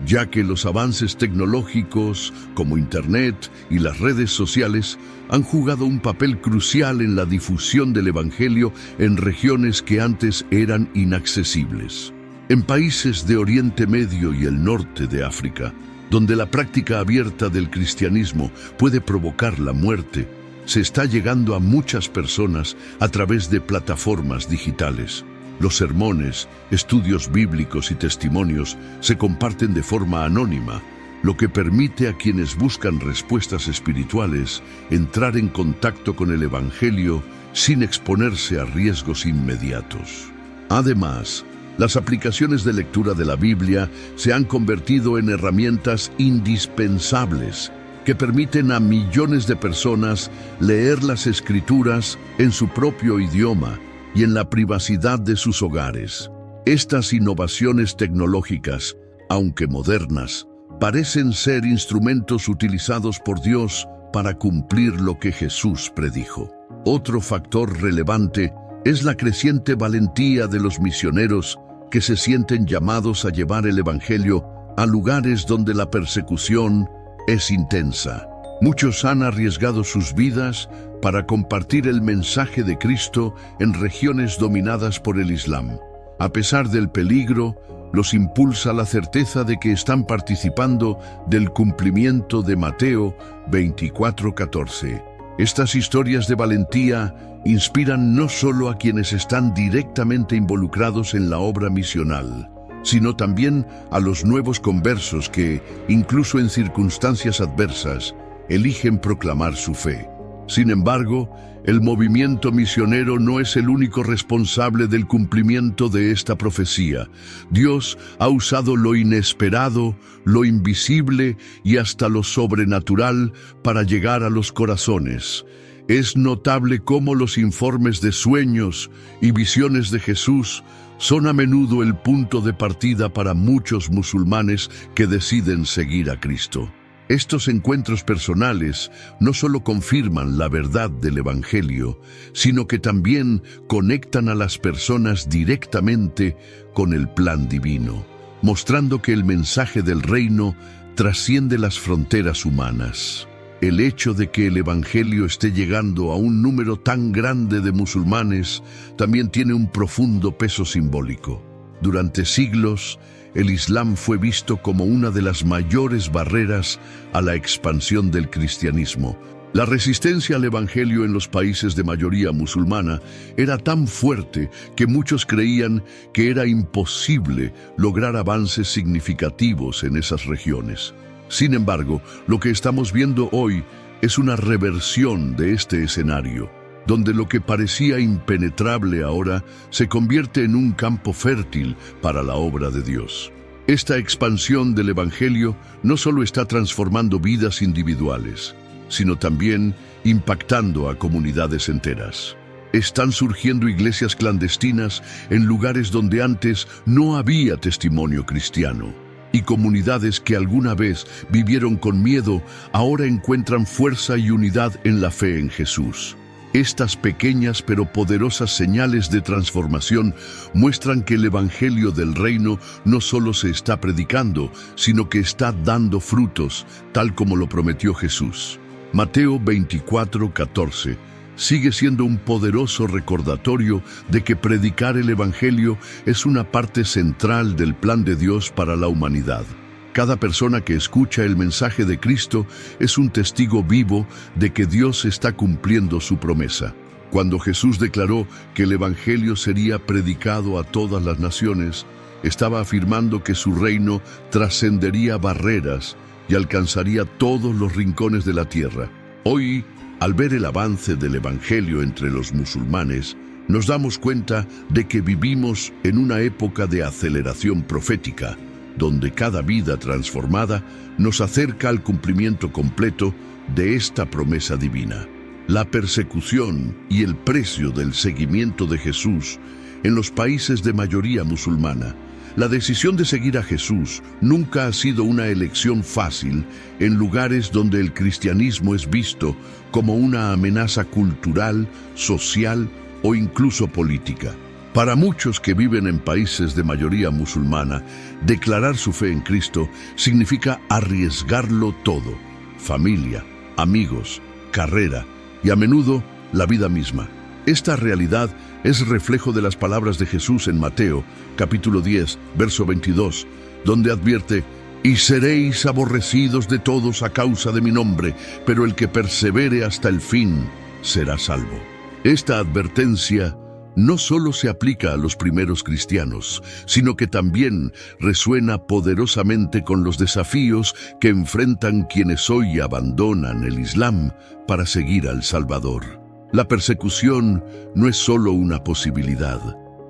ya que los avances tecnológicos como Internet y las redes sociales han jugado un papel crucial en la difusión del Evangelio en regiones que antes eran inaccesibles. En países de Oriente Medio y el norte de África, donde la práctica abierta del cristianismo puede provocar la muerte, se está llegando a muchas personas a través de plataformas digitales. Los sermones, estudios bíblicos y testimonios se comparten de forma anónima, lo que permite a quienes buscan respuestas espirituales entrar en contacto con el Evangelio sin exponerse a riesgos inmediatos. Además, las aplicaciones de lectura de la Biblia se han convertido en herramientas indispensables que permiten a millones de personas leer las Escrituras en su propio idioma y en la privacidad de sus hogares. Estas innovaciones tecnológicas, aunque modernas, parecen ser instrumentos utilizados por Dios para cumplir lo que Jesús predijo. Otro factor relevante es la creciente valentía de los misioneros que se sienten llamados a llevar el Evangelio a lugares donde la persecución es intensa. Muchos han arriesgado sus vidas para compartir el mensaje de Cristo en regiones dominadas por el Islam. A pesar del peligro, los impulsa la certeza de que están participando del cumplimiento de Mateo 24:14. Estas historias de valentía inspiran no solo a quienes están directamente involucrados en la obra misional, sino también a los nuevos conversos que, incluso en circunstancias adversas, eligen proclamar su fe. Sin embargo, el movimiento misionero no es el único responsable del cumplimiento de esta profecía. Dios ha usado lo inesperado, lo invisible y hasta lo sobrenatural para llegar a los corazones. Es notable cómo los informes de sueños y visiones de Jesús son a menudo el punto de partida para muchos musulmanes que deciden seguir a Cristo. Estos encuentros personales no solo confirman la verdad del Evangelio, sino que también conectan a las personas directamente con el plan divino, mostrando que el mensaje del reino trasciende las fronteras humanas. El hecho de que el Evangelio esté llegando a un número tan grande de musulmanes también tiene un profundo peso simbólico. Durante siglos, el Islam fue visto como una de las mayores barreras a la expansión del cristianismo. La resistencia al Evangelio en los países de mayoría musulmana era tan fuerte que muchos creían que era imposible lograr avances significativos en esas regiones. Sin embargo, lo que estamos viendo hoy es una reversión de este escenario, donde lo que parecía impenetrable ahora se convierte en un campo fértil para la obra de Dios. Esta expansión del Evangelio no solo está transformando vidas individuales, sino también impactando a comunidades enteras. Están surgiendo iglesias clandestinas en lugares donde antes no había testimonio cristiano, y comunidades que alguna vez vivieron con miedo ahora encuentran fuerza y unidad en la fe en Jesús. Estas pequeñas pero poderosas señales de transformación muestran que el Evangelio del Reino no solo se está predicando, sino que está dando frutos, tal como lo prometió Jesús. Mateo 24:14 sigue siendo un poderoso recordatorio de que predicar el Evangelio es una parte central del plan de Dios para la humanidad. Cada persona que escucha el mensaje de Cristo es un testigo vivo de que Dios está cumpliendo su promesa. Cuando Jesús declaró que el Evangelio sería predicado a todas las naciones, estaba afirmando que su reino trascendería barreras y alcanzaría todos los rincones de la tierra. Hoy, al ver el avance del Evangelio entre los musulmanes, nos damos cuenta de que vivimos en una época de aceleración profética, donde cada vida transformada nos acerca al cumplimiento completo de esta promesa divina. La persecución y el precio del seguimiento de Jesús en los países de mayoría musulmana. La decisión de seguir a Jesús nunca ha sido una elección fácil en lugares donde el cristianismo es visto como una amenaza cultural, social o incluso política. Para muchos que viven en países de mayoría musulmana, declarar su fe en Cristo significa arriesgarlo todo: familia, amigos, carrera y a menudo la vida misma. Esta realidad es reflejo de las palabras de Jesús en Mateo, capítulo 10, verso 22, donde advierte: «Y seréis aborrecidos de todos a causa de mi nombre, pero el que persevere hasta el fin será salvo». Esta advertencia no solo se aplica a los primeros cristianos, sino que también resuena poderosamente con los desafíos que enfrentan quienes hoy abandonan el Islam para seguir al Salvador. La persecución no es solo una posibilidad,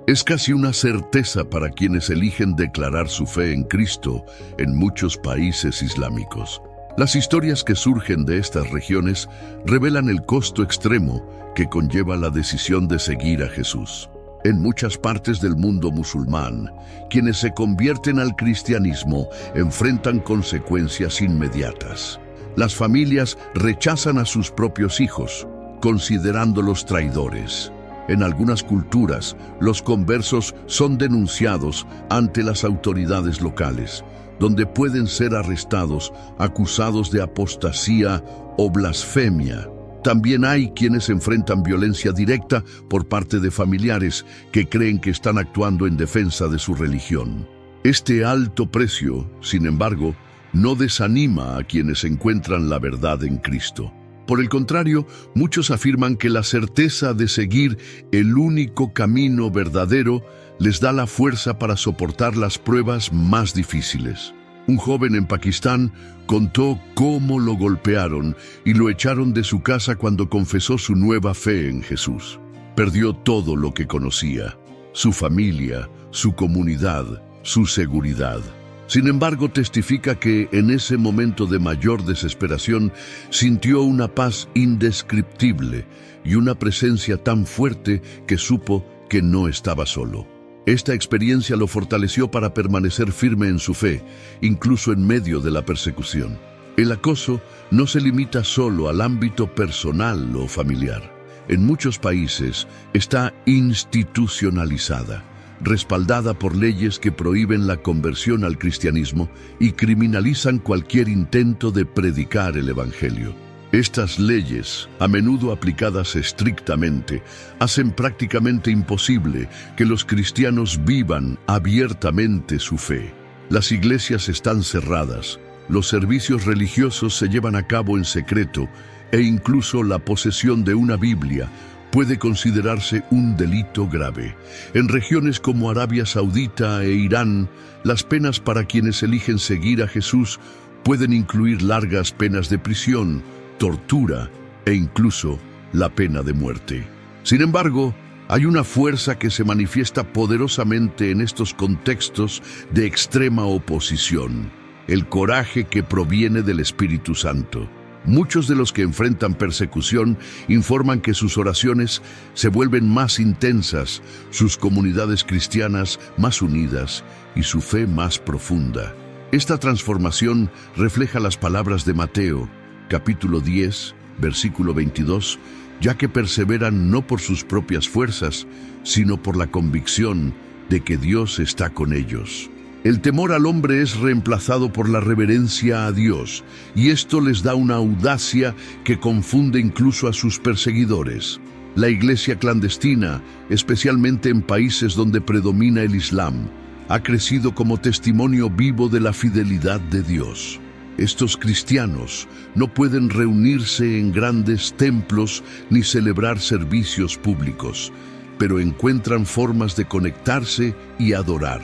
es casi una certeza para quienes eligen declarar su fe en Cristo en muchos países islámicos. Las historias que surgen de estas regiones revelan el costo extremo que conlleva la decisión de seguir a Jesús. En muchas partes del mundo musulmán, quienes se convierten al cristianismo enfrentan consecuencias inmediatas. Las familias rechazan a sus propios hijos, considerándolos traidores. En algunas culturas, los conversos son denunciados ante las autoridades locales, donde pueden ser arrestados, acusados de apostasía o blasfemia. También hay quienes enfrentan violencia directa por parte de familiares que creen que están actuando en defensa de su religión. Este alto precio, sin embargo, no desanima a quienes encuentran la verdad en Cristo. Por el contrario, muchos afirman que la certeza de seguir el único camino verdadero les da la fuerza para soportar las pruebas más difíciles. Un joven en Pakistán contó cómo lo golpearon y lo echaron de su casa cuando confesó su nueva fe en Jesús. Perdió todo lo que conocía: su familia, su comunidad, su seguridad. Sin embargo, testifica que en ese momento de mayor desesperación sintió una paz indescriptible y una presencia tan fuerte que supo que no estaba solo. Esta experiencia lo fortaleció para permanecer firme en su fe, incluso en medio de la persecución. El acoso no se limita solo al ámbito personal o familiar. En muchos países está institucionalizada, respaldada por leyes que prohíben la conversión al cristianismo y criminalizan cualquier intento de predicar el Evangelio. Estas leyes, a menudo aplicadas estrictamente, hacen prácticamente imposible que los cristianos vivan abiertamente su fe. Las iglesias están cerradas, los servicios religiosos se llevan a cabo en secreto e incluso la posesión de una Biblia puede considerarse un delito grave. En regiones como Arabia Saudita e Irán, las penas para quienes eligen seguir a Jesús pueden incluir largas penas de prisión, tortura e incluso la pena de muerte. Sin embargo, hay una fuerza que se manifiesta poderosamente en estos contextos de extrema oposición: el coraje que proviene del Espíritu Santo. Muchos de los que enfrentan persecución informan que sus oraciones se vuelven más intensas, sus comunidades cristianas más unidas y su fe más profunda. Esta transformación refleja las palabras de Mateo, capítulo 10, versículo 22, ya que perseveran no por sus propias fuerzas, sino por la convicción de que Dios está con ellos. El temor al hombre es reemplazado por la reverencia a Dios, y esto les da una audacia que confunde incluso a sus perseguidores. La iglesia clandestina, especialmente en países donde predomina el Islam, ha crecido como testimonio vivo de la fidelidad de Dios. Estos cristianos no pueden reunirse en grandes templos ni celebrar servicios públicos, pero encuentran formas de conectarse y adorar,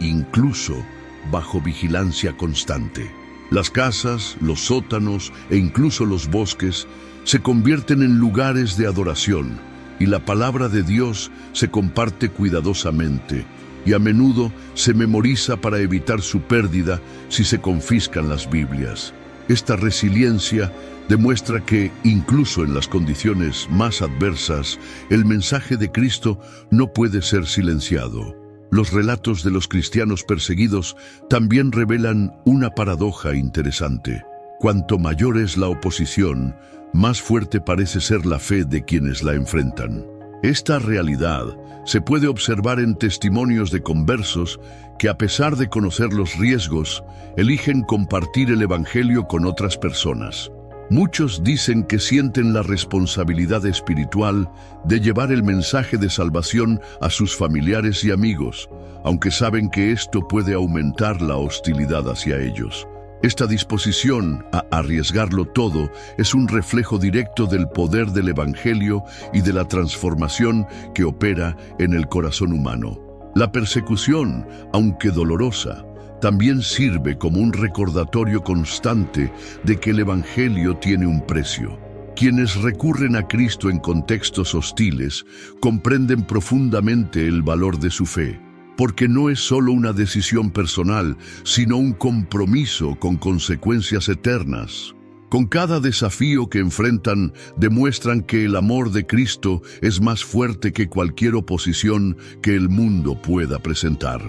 incluso bajo vigilancia constante. Las casas, los sótanos e incluso los bosques se convierten en lugares de adoración, y la palabra de Dios se comparte cuidadosamente y a menudo se memoriza para evitar su pérdida si se confiscan las Biblias. Esta resiliencia demuestra que, incluso en las condiciones más adversas, el mensaje de Cristo no puede ser silenciado. Los relatos de los cristianos perseguidos también revelan una paradoja interesante. Cuanto mayor es la oposición, más fuerte parece ser la fe de quienes la enfrentan. Esta realidad se puede observar en testimonios de conversos que, a pesar de conocer los riesgos, eligen compartir el Evangelio con otras personas. Muchos dicen que sienten la responsabilidad espiritual de llevar el mensaje de salvación a sus familiares y amigos, aunque saben que esto puede aumentar la hostilidad hacia ellos. Esta disposición a arriesgarlo todo es un reflejo directo del poder del Evangelio y de la transformación que opera en el corazón humano. La persecución, aunque dolorosa, también sirve como un recordatorio constante de que el Evangelio tiene un precio. Quienes recurren a Cristo en contextos hostiles comprenden profundamente el valor de su fe, porque no es solo una decisión personal, sino un compromiso con consecuencias eternas. Con cada desafío que enfrentan, demuestran que el amor de Cristo es más fuerte que cualquier oposición que el mundo pueda presentar.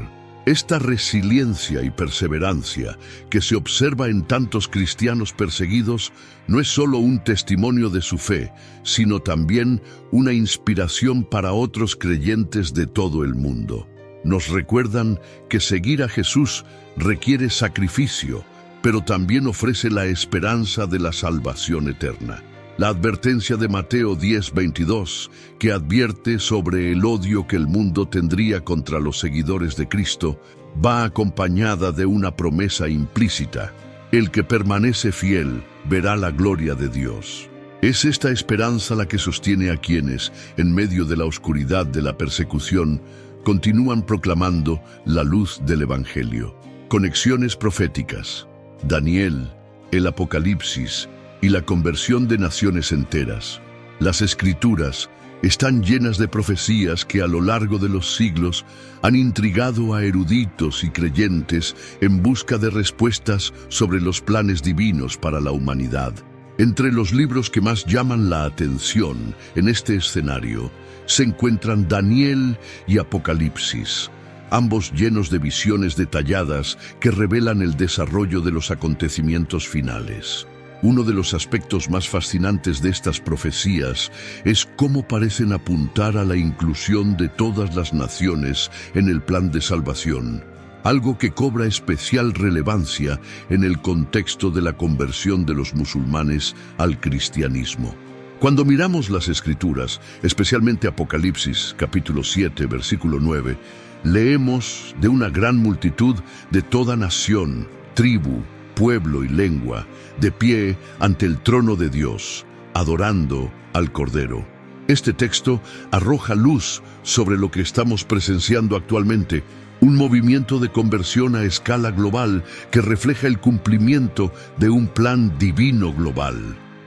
Esta resiliencia y perseverancia que se observa en tantos cristianos perseguidos no es solo un testimonio de su fe, sino también una inspiración para otros creyentes de todo el mundo. Nos recuerdan que seguir a Jesús requiere sacrificio, pero también ofrece la esperanza de la salvación eterna. La advertencia de Mateo 10:22, que advierte sobre el odio que el mundo tendría contra los seguidores de Cristo, va acompañada de una promesa implícita: el que permanece fiel verá la gloria de Dios. Es esta esperanza la que sostiene a quienes, en medio de la oscuridad de la persecución, continúan proclamando la luz del Evangelio. Conexiones proféticas. Daniel, el Apocalipsis y la conversión de naciones enteras. Las Escrituras están llenas de profecías que a lo largo de los siglos han intrigado a eruditos y creyentes en busca de respuestas sobre los planes divinos para la humanidad. Entre los libros que más llaman la atención en este escenario se encuentran Daniel y Apocalipsis, ambos llenos de visiones detalladas que revelan el desarrollo de los acontecimientos finales. Uno de los aspectos más fascinantes de estas profecías es cómo parecen apuntar a la inclusión de todas las naciones en el plan de salvación, algo que cobra especial relevancia en el contexto de la conversión de los musulmanes al cristianismo. Cuando miramos las Escrituras, especialmente Apocalipsis, capítulo 7, versículo 9, leemos de una gran multitud de toda nación, tribu, pueblo y lengua, de pie ante el trono de Dios, adorando al Cordero. Este texto arroja luz sobre lo que estamos presenciando actualmente, un movimiento de conversión a escala global que refleja el cumplimiento de un plan divino global.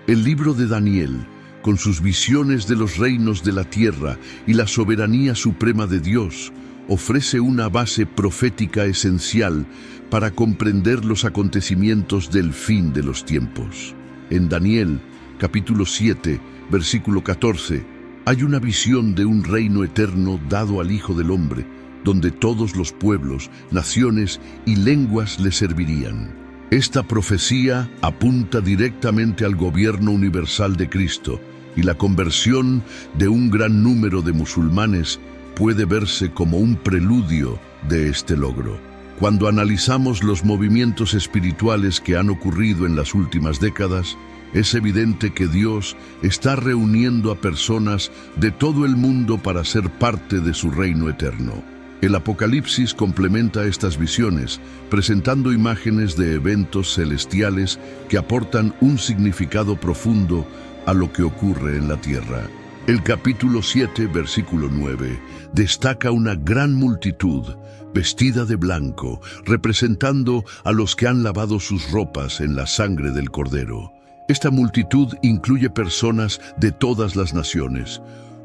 El libro de Daniel, con sus visiones de los reinos de la tierra y la soberanía suprema de Dios, ofrece una base profética esencial para comprender los acontecimientos del fin de los tiempos. En Daniel, capítulo 7, versículo 14, hay una visión de un reino eterno dado al Hijo del Hombre, donde todos los pueblos, naciones y lenguas le servirían. Esta profecía apunta directamente al gobierno universal de Cristo, y la conversión de un gran número de musulmanes puede verse como un preludio de este logro. Cuando analizamos los movimientos espirituales que han ocurrido en las últimas décadas, es evidente que Dios está reuniendo a personas de todo el mundo para ser parte de su reino eterno. El Apocalipsis complementa estas visiones, presentando imágenes de eventos celestiales que aportan un significado profundo a lo que ocurre en la tierra. El capítulo 7, versículo 9, destaca una gran multitud, vestida de blanco, representando a los que han lavado sus ropas en la sangre del Cordero. Esta multitud incluye personas de todas las naciones,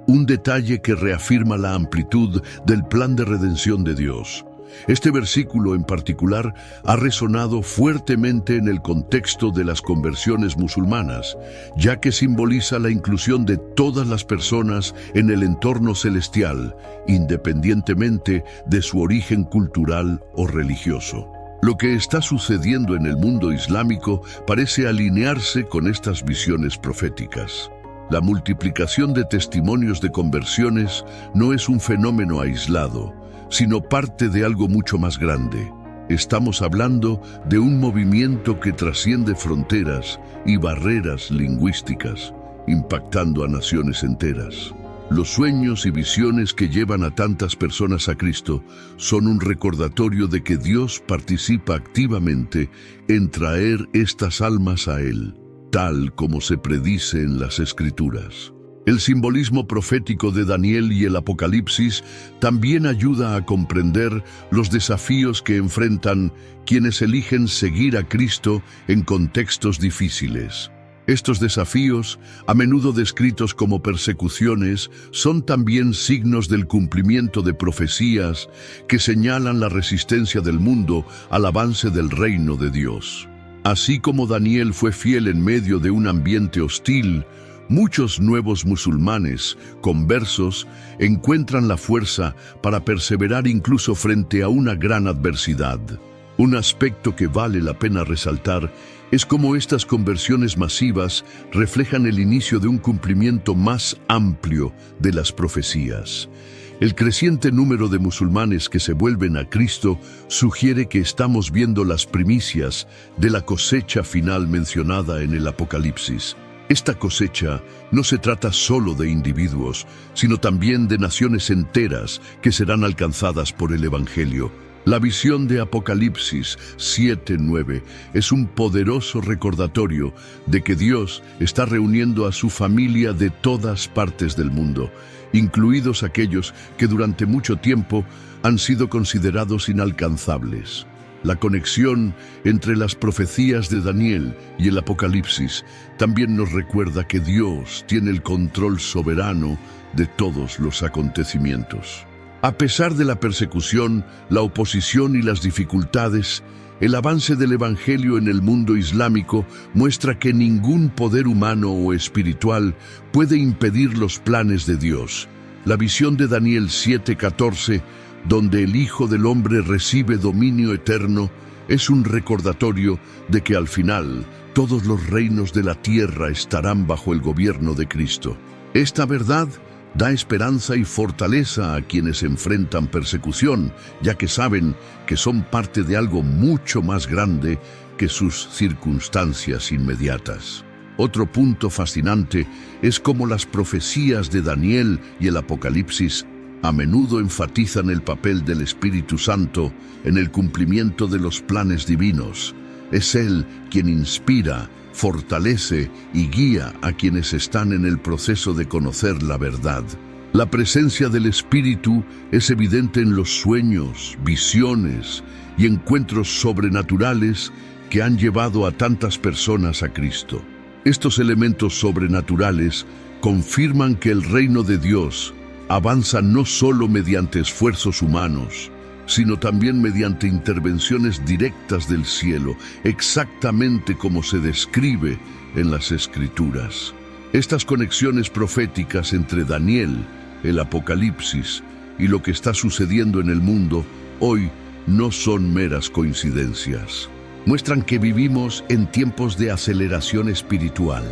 un detalle que reafirma la amplitud del plan de redención de Dios. Este versículo en particular ha resonado fuertemente en el contexto de las conversiones musulmanas, ya que simboliza la inclusión de todas las personas en el entorno celestial, independientemente de su origen cultural o religioso. Lo que está sucediendo en el mundo islámico parece alinearse con estas visiones proféticas. La multiplicación de testimonios de conversiones no es un fenómeno aislado, sino parte de algo mucho más grande. Estamos hablando de un movimiento que trasciende fronteras y barreras lingüísticas, impactando a naciones enteras. Los sueños y visiones que llevan a tantas personas a Cristo son un recordatorio de que Dios participa activamente en traer estas almas a Él, tal como se predice en las Escrituras. El simbolismo profético de Daniel y el Apocalipsis también ayuda a comprender los desafíos que enfrentan quienes eligen seguir a Cristo en contextos difíciles. Estos desafíos, a menudo descritos como persecuciones, son también signos del cumplimiento de profecías que señalan la resistencia del mundo al avance del reino de Dios. Así como Daniel fue fiel en medio de un ambiente hostil, muchos nuevos musulmanes, conversos, encuentran la fuerza para perseverar incluso frente a una gran adversidad. Un aspecto que vale la pena resaltar es cómo estas conversiones masivas reflejan el inicio de un cumplimiento más amplio de las profecías. El creciente número de musulmanes que se vuelven a Cristo sugiere que estamos viendo las primicias de la cosecha final mencionada en el Apocalipsis. Esta cosecha no se trata solo de individuos, sino también de naciones enteras que serán alcanzadas por el Evangelio. La visión de Apocalipsis 7:9 es un poderoso recordatorio de que Dios está reuniendo a su familia de todas partes del mundo, incluidos aquellos que durante mucho tiempo han sido considerados inalcanzables. La conexión entre las profecías de Daniel y el Apocalipsis también nos recuerda que Dios tiene el control soberano de todos los acontecimientos. A pesar de la persecución, la oposición y las dificultades, el avance del Evangelio en el mundo islámico muestra que ningún poder humano o espiritual puede impedir los planes de Dios. La visión de Daniel 7:14, donde el Hijo del Hombre recibe dominio eterno, es un recordatorio de que al final todos los reinos de la tierra estarán bajo el gobierno de Cristo. Esta verdad da esperanza y fortaleza a quienes enfrentan persecución, ya que saben que son parte de algo mucho más grande que sus circunstancias inmediatas. Otro punto fascinante es cómo las profecías de Daniel y el Apocalipsis a menudo enfatizan el papel del Espíritu Santo en el cumplimiento de los planes divinos. Es Él quien inspira, fortalece y guía a quienes están en el proceso de conocer la verdad. La presencia del Espíritu es evidente en los sueños, visiones y encuentros sobrenaturales que han llevado a tantas personas a Cristo. Estos elementos sobrenaturales confirman que el reino de Dios avanza no solo mediante esfuerzos humanos, sino también mediante intervenciones directas del cielo, exactamente como se describe en las Escrituras. Estas conexiones proféticas entre Daniel, el Apocalipsis y lo que está sucediendo en el mundo hoy no son meras coincidencias. Muestran que vivimos en tiempos de aceleración espiritual,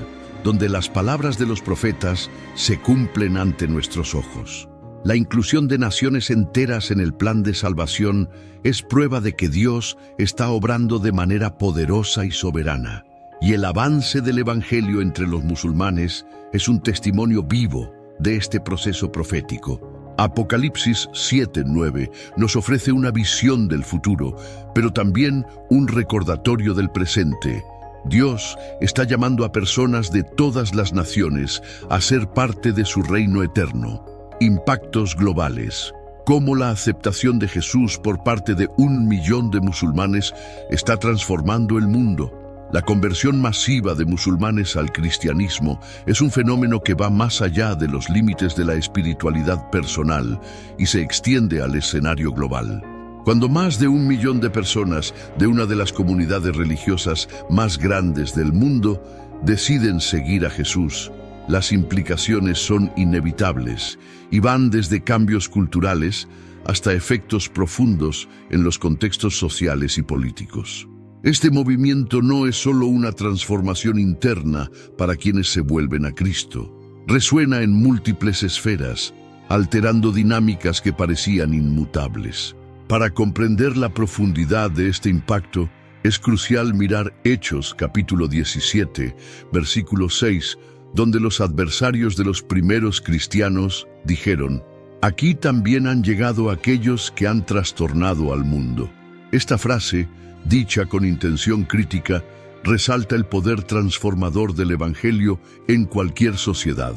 donde las palabras de los profetas se cumplen ante nuestros ojos. La inclusión de naciones enteras en el plan de salvación es prueba de que Dios está obrando de manera poderosa y soberana. Y el avance del Evangelio entre los musulmanes es un testimonio vivo de este proceso profético. Apocalipsis 7:9 nos ofrece una visión del futuro, pero también un recordatorio del presente. Dios está llamando a personas de todas las naciones a ser parte de su reino eterno. Impactos globales. Cómo la aceptación de Jesús por parte de 1 millón de musulmanes está transformando el mundo. La conversión masiva de musulmanes al cristianismo es un fenómeno que va más allá de los límites de la espiritualidad personal y se extiende al escenario global. Cuando más de 1 millón de personas de una de las comunidades religiosas más grandes del mundo deciden seguir a Jesús, las implicaciones son inevitables y van desde cambios culturales hasta efectos profundos en los contextos sociales y políticos. Este movimiento no es solo una transformación interna para quienes se vuelven a Cristo. Resuena en múltiples esferas, alterando dinámicas que parecían inmutables. Para comprender la profundidad de este impacto, es crucial mirar Hechos capítulo 17, versículo 6, donde los adversarios de los primeros cristianos dijeron: «Aquí también han llegado aquellos que han trastornado al mundo». Esta frase, dicha con intención crítica, resalta el poder transformador del Evangelio en cualquier sociedad.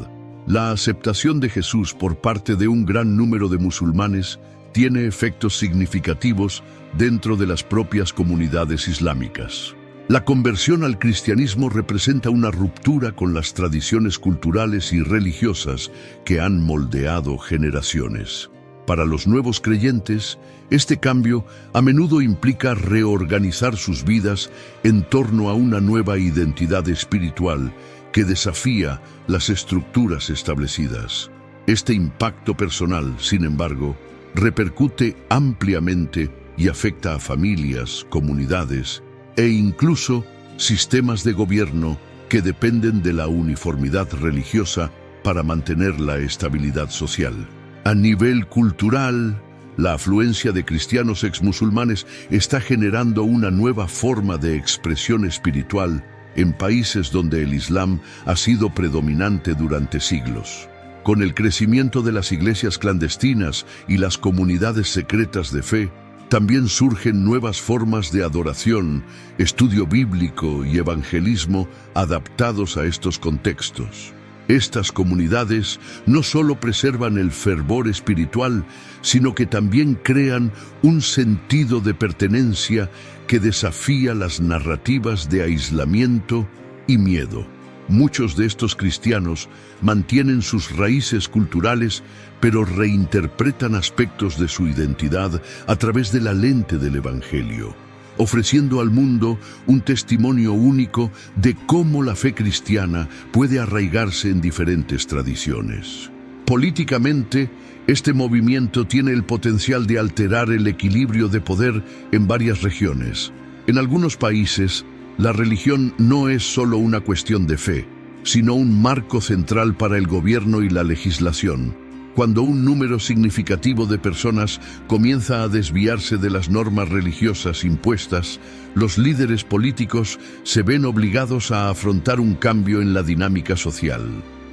La aceptación de Jesús por parte de un gran número de musulmanes tiene efectos significativos dentro de las propias comunidades islámicas. La conversión al cristianismo representa una ruptura con las tradiciones culturales y religiosas que han moldeado generaciones. Para los nuevos creyentes, este cambio a menudo implica reorganizar sus vidas en torno a una nueva identidad espiritual que desafía las estructuras establecidas. Este impacto personal, sin embargo, repercute ampliamente y afecta a familias, comunidades e incluso sistemas de gobierno que dependen de la uniformidad religiosa para mantener la estabilidad social. A nivel cultural, la afluencia de cristianos exmusulmanes está generando una nueva forma de expresión espiritual en países donde el Islam ha sido predominante durante siglos. Con el crecimiento de las iglesias clandestinas y las comunidades secretas de fe, también surgen nuevas formas de adoración, estudio bíblico y evangelismo adaptados a estos contextos. Estas comunidades no solo preservan el fervor espiritual, sino que también crean un sentido de pertenencia que desafía las narrativas de aislamiento y miedo. Muchos de estos cristianos mantienen sus raíces culturales, pero reinterpretan aspectos de su identidad a través de la lente del Evangelio, ofreciendo al mundo un testimonio único de cómo la fe cristiana puede arraigarse en diferentes tradiciones. Políticamente, este movimiento tiene el potencial de alterar el equilibrio de poder en varias regiones. En algunos países, la religión no es solo una cuestión de fe, sino un marco central para el gobierno y la legislación. Cuando un número significativo de personas comienza a desviarse de las normas religiosas impuestas, los líderes políticos se ven obligados a afrontar un cambio en la dinámica social.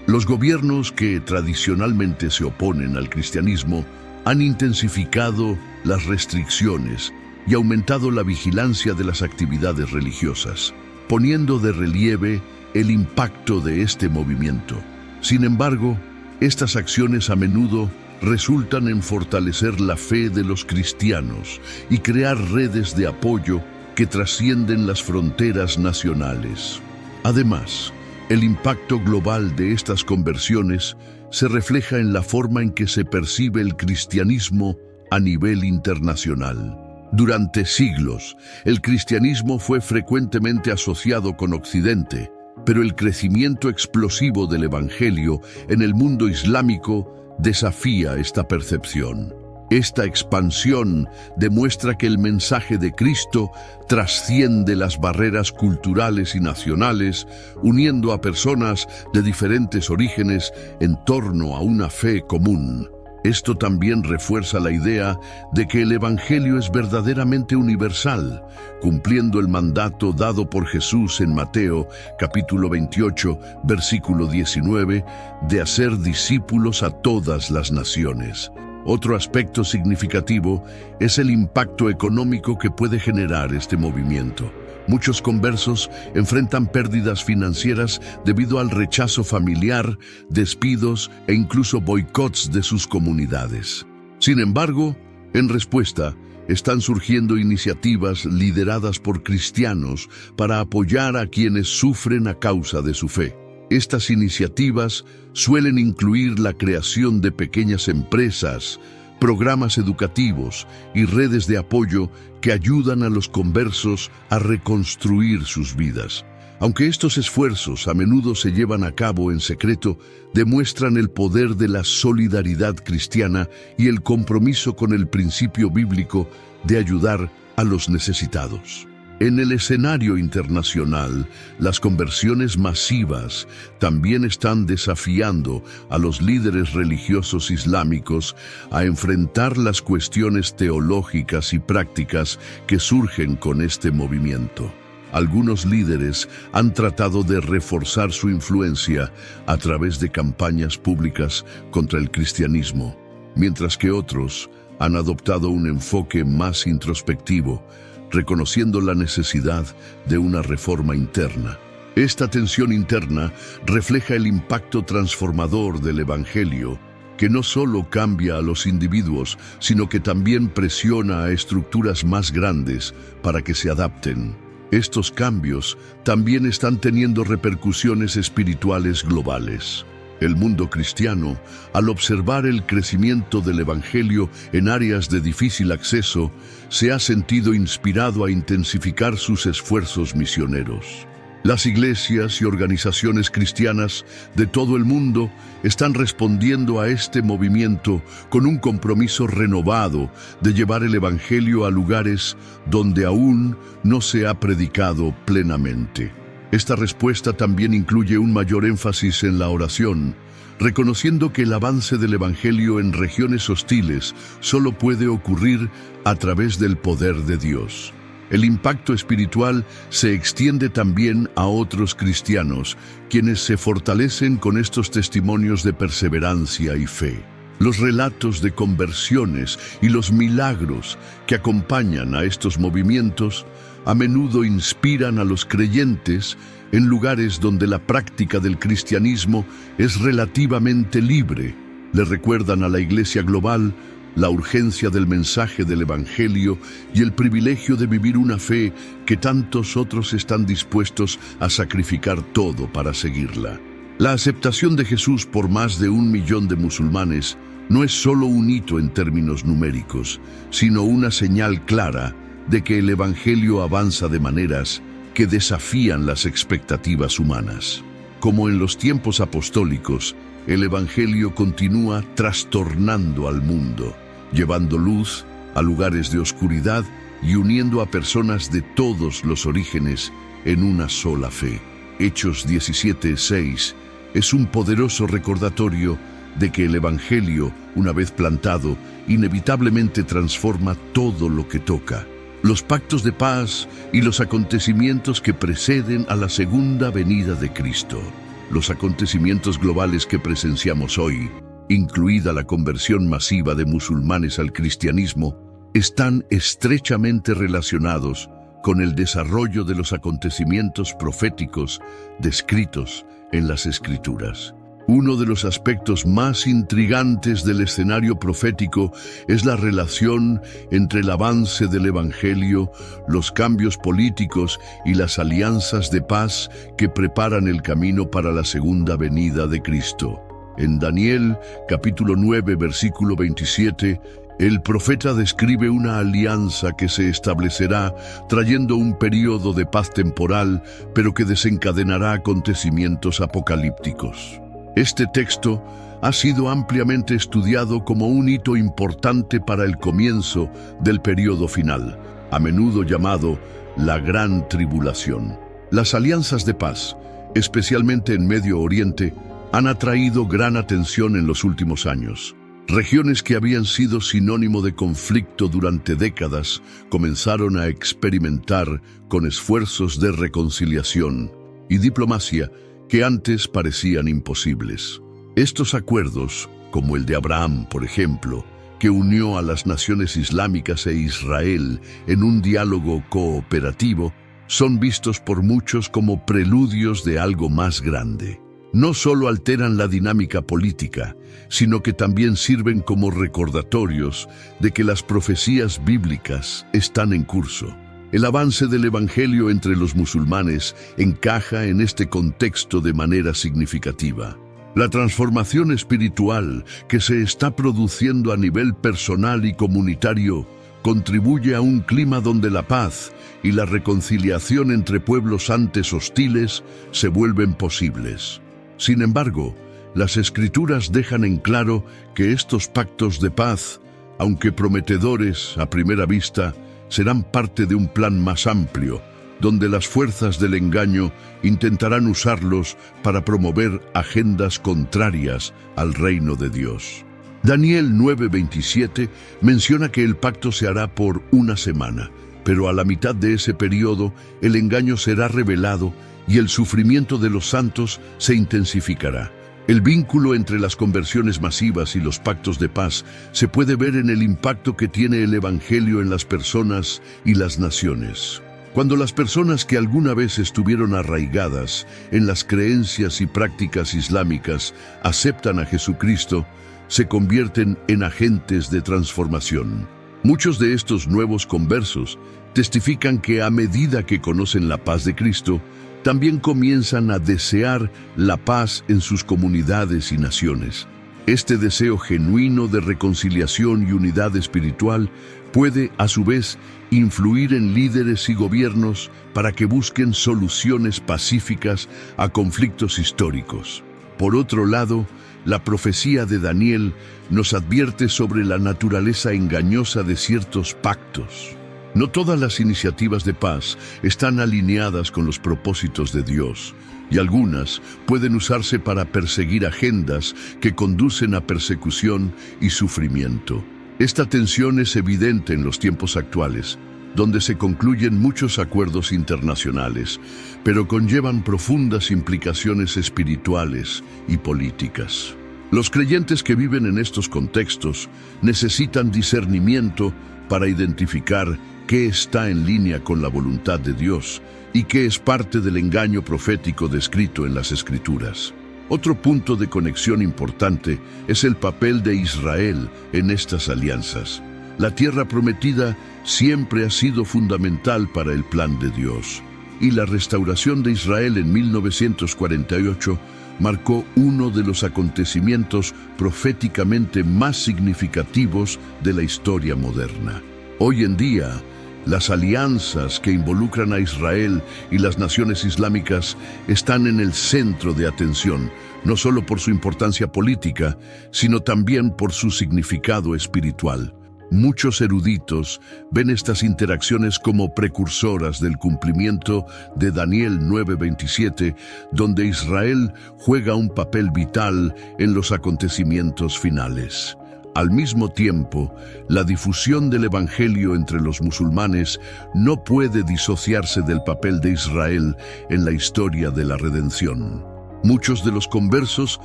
Los gobiernos que tradicionalmente se oponen al cristianismo han intensificado las restricciones y aumentado la vigilancia de las actividades religiosas, poniendo de relieve el impacto de este movimiento. Sin embargo, estas acciones a menudo resultan en fortalecer la fe de los cristianos y crear redes de apoyo que trascienden las fronteras nacionales. Además, el impacto global de estas conversiones se refleja en la forma en que se percibe el cristianismo a nivel internacional. Durante siglos, el cristianismo fue frecuentemente asociado con Occidente, pero el crecimiento explosivo del Evangelio en el mundo islámico desafía esta percepción. Esta expansión demuestra que el mensaje de Cristo trasciende las barreras culturales y nacionales, uniendo a personas de diferentes orígenes en torno a una fe común. Esto también refuerza la idea de que el Evangelio es verdaderamente universal, cumpliendo el mandato dado por Jesús en Mateo, capítulo 28, versículo 19, de hacer discípulos a todas las naciones. Otro aspecto significativo es el impacto económico que puede generar este movimiento. Muchos conversos enfrentan pérdidas financieras debido al rechazo familiar, despidos e incluso boicots de sus comunidades. Sin embargo, en respuesta, están surgiendo iniciativas lideradas por cristianos para apoyar a quienes sufren a causa de su fe. Estas iniciativas suelen incluir la creación de pequeñas empresas, programas educativos y redes de apoyo que ayudan a los conversos a reconstruir sus vidas. Aunque estos esfuerzos a menudo se llevan a cabo en secreto, demuestran el poder de la solidaridad cristiana y el compromiso con el principio bíblico de ayudar a los necesitados. En el escenario internacional, las conversiones masivas también están desafiando a los líderes religiosos islámicos a enfrentar las cuestiones teológicas y prácticas que surgen con este movimiento. Algunos líderes han tratado de reforzar su influencia a través de campañas públicas contra el cristianismo, mientras que otros han adoptado un enfoque más introspectivo, reconociendo la necesidad de una reforma interna. Esta tensión interna refleja el impacto transformador del Evangelio, que no solo cambia a los individuos, sino que también presiona a estructuras más grandes para que se adapten. Estos cambios también están teniendo repercusiones espirituales globales. El mundo cristiano, al observar el crecimiento del Evangelio en áreas de difícil acceso, se ha sentido inspirado a intensificar sus esfuerzos misioneros. Las iglesias y organizaciones cristianas de todo el mundo están respondiendo a este movimiento con un compromiso renovado de llevar el Evangelio a lugares donde aún no se ha predicado plenamente. Esta respuesta también incluye un mayor énfasis en la oración, reconociendo que el avance del Evangelio en regiones hostiles solo puede ocurrir a través del poder de Dios. El impacto espiritual se extiende también a otros cristianos, quienes se fortalecen con estos testimonios de perseverancia y fe. Los relatos de conversiones y los milagros que acompañan a estos movimientos a menudo inspiran a los creyentes en lugares donde la práctica del cristianismo es relativamente libre. Le recuerdan a la Iglesia global la urgencia del mensaje del Evangelio y el privilegio de vivir una fe que tantos otros están dispuestos a sacrificar todo para seguirla. La aceptación de Jesús por más de 1 millón de musulmanes no es solo un hito en términos numéricos, sino una señal clara de que el Evangelio avanza de maneras que desafían las expectativas humanas. Como en los tiempos apostólicos, el Evangelio continúa trastornando al mundo, llevando luz a lugares de oscuridad y uniendo a personas de todos los orígenes en una sola fe. Hechos 17:6 es un poderoso recordatorio de que el Evangelio, una vez plantado, inevitablemente transforma todo lo que toca. Los pactos de paz y los acontecimientos que preceden a la segunda venida de Cristo. Los acontecimientos globales que presenciamos hoy, incluida la conversión masiva de musulmanes al cristianismo, están estrechamente relacionados con el desarrollo de los acontecimientos proféticos descritos en las Escrituras. Uno de los aspectos más intrigantes del escenario profético es la relación entre el avance del Evangelio, los cambios políticos y las alianzas de paz que preparan el camino para la segunda venida de Cristo. En Daniel, capítulo 9, versículo 27, el profeta describe una alianza que se establecerá trayendo un período de paz temporal, pero que desencadenará acontecimientos apocalípticos. Este texto ha sido ampliamente estudiado como un hito importante para el comienzo del período final, a menudo llamado la Gran Tribulación. Las alianzas de paz, especialmente en Medio Oriente, han atraído gran atención en los últimos años. Regiones que habían sido sinónimo de conflicto durante décadas comenzaron a experimentar con esfuerzos de reconciliación y diplomacia que antes parecían imposibles. Estos acuerdos, como el de Abraham, por ejemplo, que unió a las naciones islámicas e Israel en un diálogo cooperativo, son vistos por muchos como preludios de algo más grande. No solo alteran la dinámica política, sino que también sirven como recordatorios de que las profecías bíblicas están en curso. El avance del Evangelio entre los musulmanes encaja en este contexto de manera significativa. La transformación espiritual que se está produciendo a nivel personal y comunitario contribuye a un clima donde la paz y la reconciliación entre pueblos antes hostiles se vuelven posibles. Sin embargo, las Escrituras dejan en claro que estos pactos de paz, aunque prometedores a primera vista, serán parte de un plan más amplio, donde las fuerzas del engaño intentarán usarlos para promover agendas contrarias al reino de Dios. Daniel 9:27 menciona que el pacto se hará por 1 semana, Pero a la mitad de ese periodo, el engaño será revelado y el sufrimiento de los santos se intensificará. El vínculo entre las conversiones masivas y los pactos de paz se puede ver en el impacto que tiene el Evangelio en las personas y las naciones. Cuando las personas que alguna vez estuvieron arraigadas en las creencias y prácticas islámicas aceptan a Jesucristo, se convierten en agentes de transformación. Muchos de estos nuevos conversos testifican que a medida que conocen la paz de Cristo, también comienzan a desear la paz en sus comunidades y naciones. Este deseo genuino de reconciliación y unidad espiritual puede, a su vez, influir en líderes y gobiernos para que busquen soluciones pacíficas a conflictos históricos. Por otro lado, la profecía de Daniel nos advierte sobre la naturaleza engañosa de ciertos pactos. No todas las iniciativas de paz están alineadas con los propósitos de Dios, y algunas pueden usarse para perseguir agendas que conducen a persecución y sufrimiento. Esta tensión es evidente en los tiempos actuales, donde se concluyen muchos acuerdos internacionales, pero conllevan profundas implicaciones espirituales y políticas. Los creyentes que viven en estos contextos necesitan discernimiento para identificar qué está en línea con la voluntad de Dios y qué es parte del engaño profético descrito en las Escrituras. Otro punto de conexión importante es el papel de Israel en estas alianzas. La tierra prometida siempre ha sido fundamental para el plan de Dios, y la restauración de Israel en 1948 marcó uno de los acontecimientos proféticamente más significativos de la historia moderna. Hoy en día, las alianzas que involucran a Israel y las naciones islámicas están en el centro de atención, no solo por su importancia política, sino también por su significado espiritual. Muchos eruditos ven estas interacciones como precursoras del cumplimiento de Daniel 9:27, donde Israel juega un papel vital en los acontecimientos finales. Al mismo tiempo, la difusión del Evangelio entre los musulmanes no puede disociarse del papel de Israel en la historia de la redención. Muchos de los conversos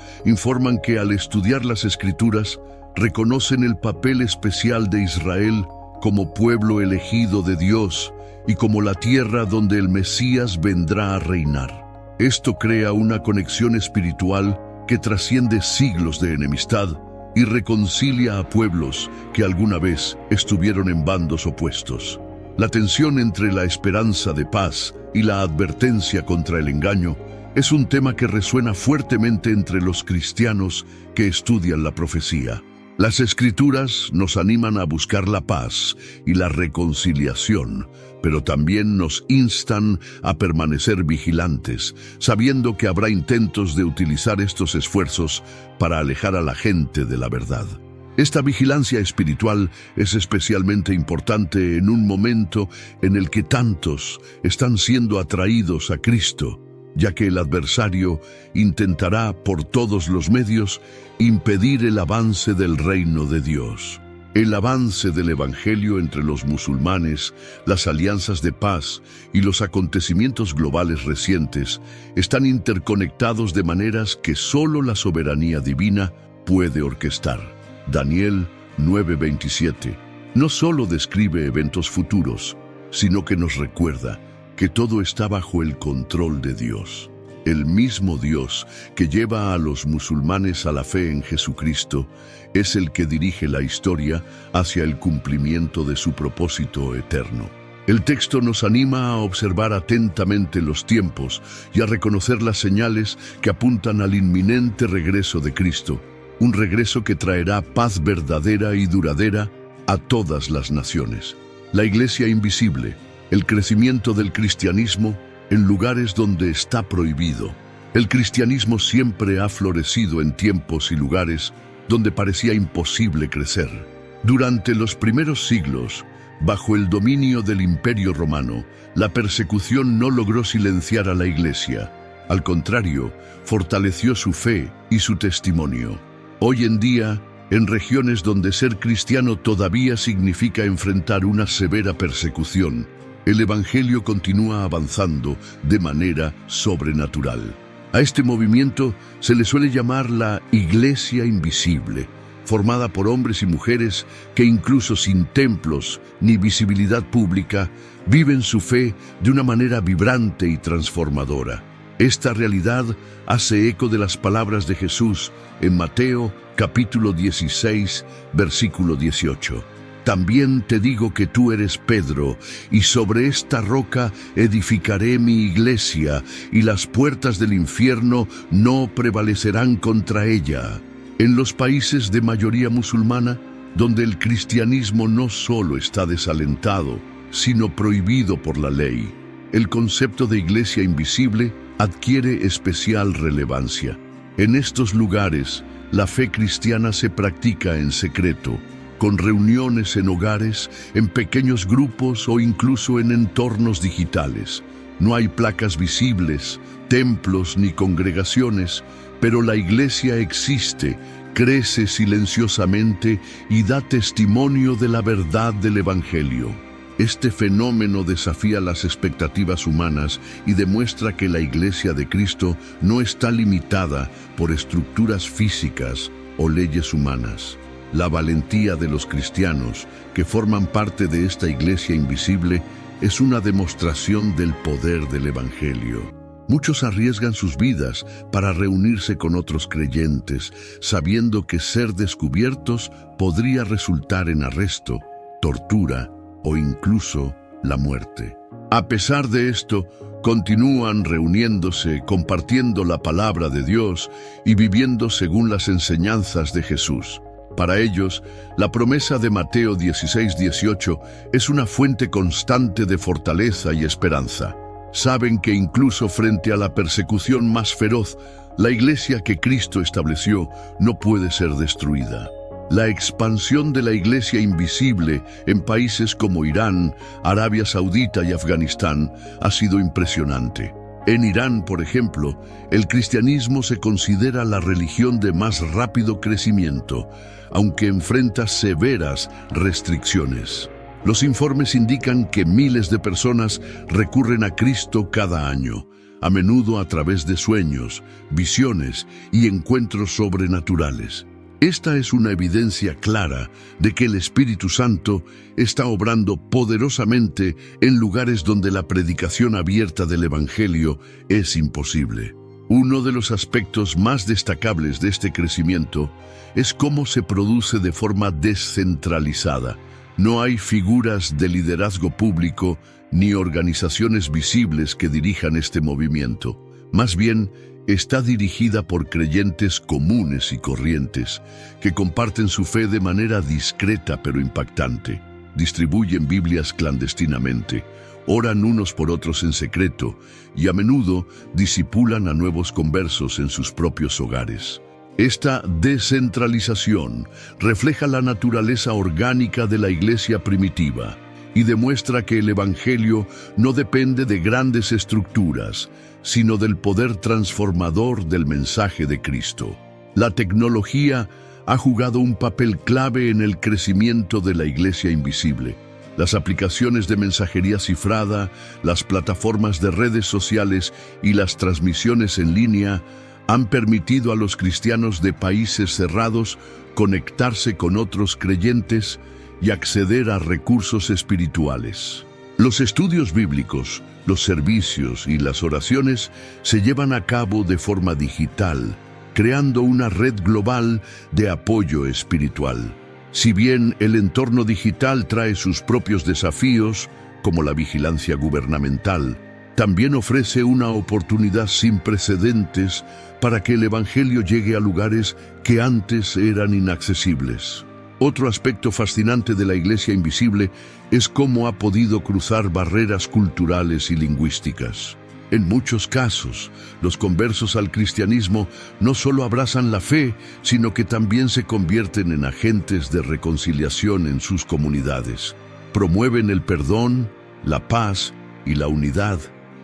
informan que al estudiar las Escrituras, reconocen el papel especial de Israel como pueblo elegido de Dios y como la tierra donde el Mesías vendrá a reinar. Esto crea una conexión espiritual que trasciende siglos de enemistad y reconcilia a pueblos que alguna vez estuvieron en bandos opuestos. La tensión entre la esperanza de paz y la advertencia contra el engaño es un tema que resuena fuertemente entre los cristianos que estudian la profecía. Las Escrituras nos animan a buscar la paz y la reconciliación, pero también nos instan a permanecer vigilantes, sabiendo que habrá intentos de utilizar estos esfuerzos para alejar a la gente de la verdad. Esta vigilancia espiritual es especialmente importante en un momento en el que tantos están siendo atraídos a Cristo, ya que el adversario intentará por todos los medios impedir el avance del reino de Dios. El avance del Evangelio entre los musulmanes, las alianzas de paz y los acontecimientos globales recientes están interconectados de maneras que solo la soberanía divina puede orquestar. Daniel 9:27 no solo describe eventos futuros, sino que nos recuerda que todo está bajo el control de Dios. El mismo Dios que lleva a los musulmanes a la fe en Jesucristo es el que dirige la historia hacia el cumplimiento de su propósito eterno. El texto nos anima a observar atentamente los tiempos y a reconocer las señales que apuntan al inminente regreso de Cristo, un regreso que traerá paz verdadera y duradera a todas las naciones. La Iglesia invisible, el crecimiento del cristianismo en lugares donde está prohibido. El cristianismo siempre ha florecido en tiempos y lugares donde parecía imposible crecer. Durante los primeros siglos, bajo el dominio del Imperio Romano, la persecución no logró silenciar a la Iglesia. Al contrario, fortaleció su fe y su testimonio. Hoy en día, En regiones donde ser cristiano todavía significa enfrentar una severa persecución, el Evangelio continúa avanzando de manera sobrenatural. A este movimiento se le suele llamar la Iglesia Invisible, formada por hombres y mujeres que incluso sin templos ni visibilidad pública, viven su fe de una manera vibrante y transformadora. Esta realidad hace eco de las palabras de Jesús en Mateo capítulo 16, versículo 18. También te digo que tú eres Pedro, y sobre esta roca edificaré mi iglesia, y las puertas del infierno no prevalecerán contra ella. En los países de mayoría musulmana, donde el cristianismo no solo está desalentado, sino prohibido por la ley, el concepto de iglesia invisible adquiere especial relevancia. En estos lugares, la fe cristiana se practica en secreto, con reuniones en hogares, en pequeños grupos o incluso en entornos digitales. No hay placas visibles, templos ni congregaciones, pero la iglesia existe, crece silenciosamente y da testimonio de la verdad del Evangelio. Este fenómeno desafía las expectativas humanas y demuestra que la Iglesia de Cristo no está limitada por estructuras físicas o leyes humanas. La valentía de los cristianos que forman parte de esta Iglesia invisible es una demostración del poder del Evangelio. Muchos arriesgan sus vidas para reunirse con otros creyentes, sabiendo que ser descubiertos podría resultar en arresto, tortura o incluso la muerte. A pesar de esto, continúan reuniéndose, compartiendo la palabra de Dios y viviendo según las enseñanzas de Jesús. Para ellos, la promesa de Mateo 16:18 es una fuente constante de fortaleza y esperanza. Saben que incluso frente a la persecución más feroz, la iglesia que Cristo estableció no puede ser destruida. La expansión de la iglesia invisible en países como Irán, Arabia Saudita y Afganistán ha sido impresionante. En Irán, por ejemplo, el cristianismo se considera la religión de más rápido crecimiento, aunque enfrenta severas restricciones. Los informes indican que miles de personas recurren a Cristo cada año, a menudo a través de sueños, visiones y encuentros sobrenaturales. Esta es una evidencia clara de que el Espíritu Santo está obrando poderosamente en lugares donde la predicación abierta del Evangelio es imposible. Uno de los aspectos más destacables de este crecimiento es cómo se produce de forma descentralizada. No hay figuras de liderazgo público ni organizaciones visibles que dirijan este movimiento. Más bien, está dirigida por creyentes comunes y corrientes que comparten su fe de manera discreta pero impactante. Distribuyen Biblias clandestinamente, oran unos por otros en secreto y a menudo discipulan a nuevos conversos en sus propios hogares. Esta descentralización refleja la naturaleza orgánica de la iglesia primitiva y demuestra que el Evangelio no depende de grandes estructuras, sino del poder transformador del mensaje de Cristo. La tecnología ha jugado un papel clave en el crecimiento de la iglesia invisible. Las aplicaciones de mensajería cifrada, las plataformas de redes sociales y las transmisiones en línea han permitido a los cristianos de países cerrados conectarse con otros creyentes y acceder a recursos espirituales. Los estudios bíblicos, los servicios y las oraciones se llevan a cabo de forma digital, creando una red global de apoyo espiritual. Si bien el entorno digital trae sus propios desafíos, como la vigilancia gubernamental, también ofrece una oportunidad sin precedentes para que el Evangelio llegue a lugares que antes eran inaccesibles. Otro aspecto fascinante de la Iglesia Invisible es cómo ha podido cruzar barreras culturales y lingüísticas. En muchos casos, los conversos al cristianismo no solo abrazan la fe, sino que también se convierten en agentes de reconciliación en sus comunidades. Promueven el perdón, la paz y la unidad,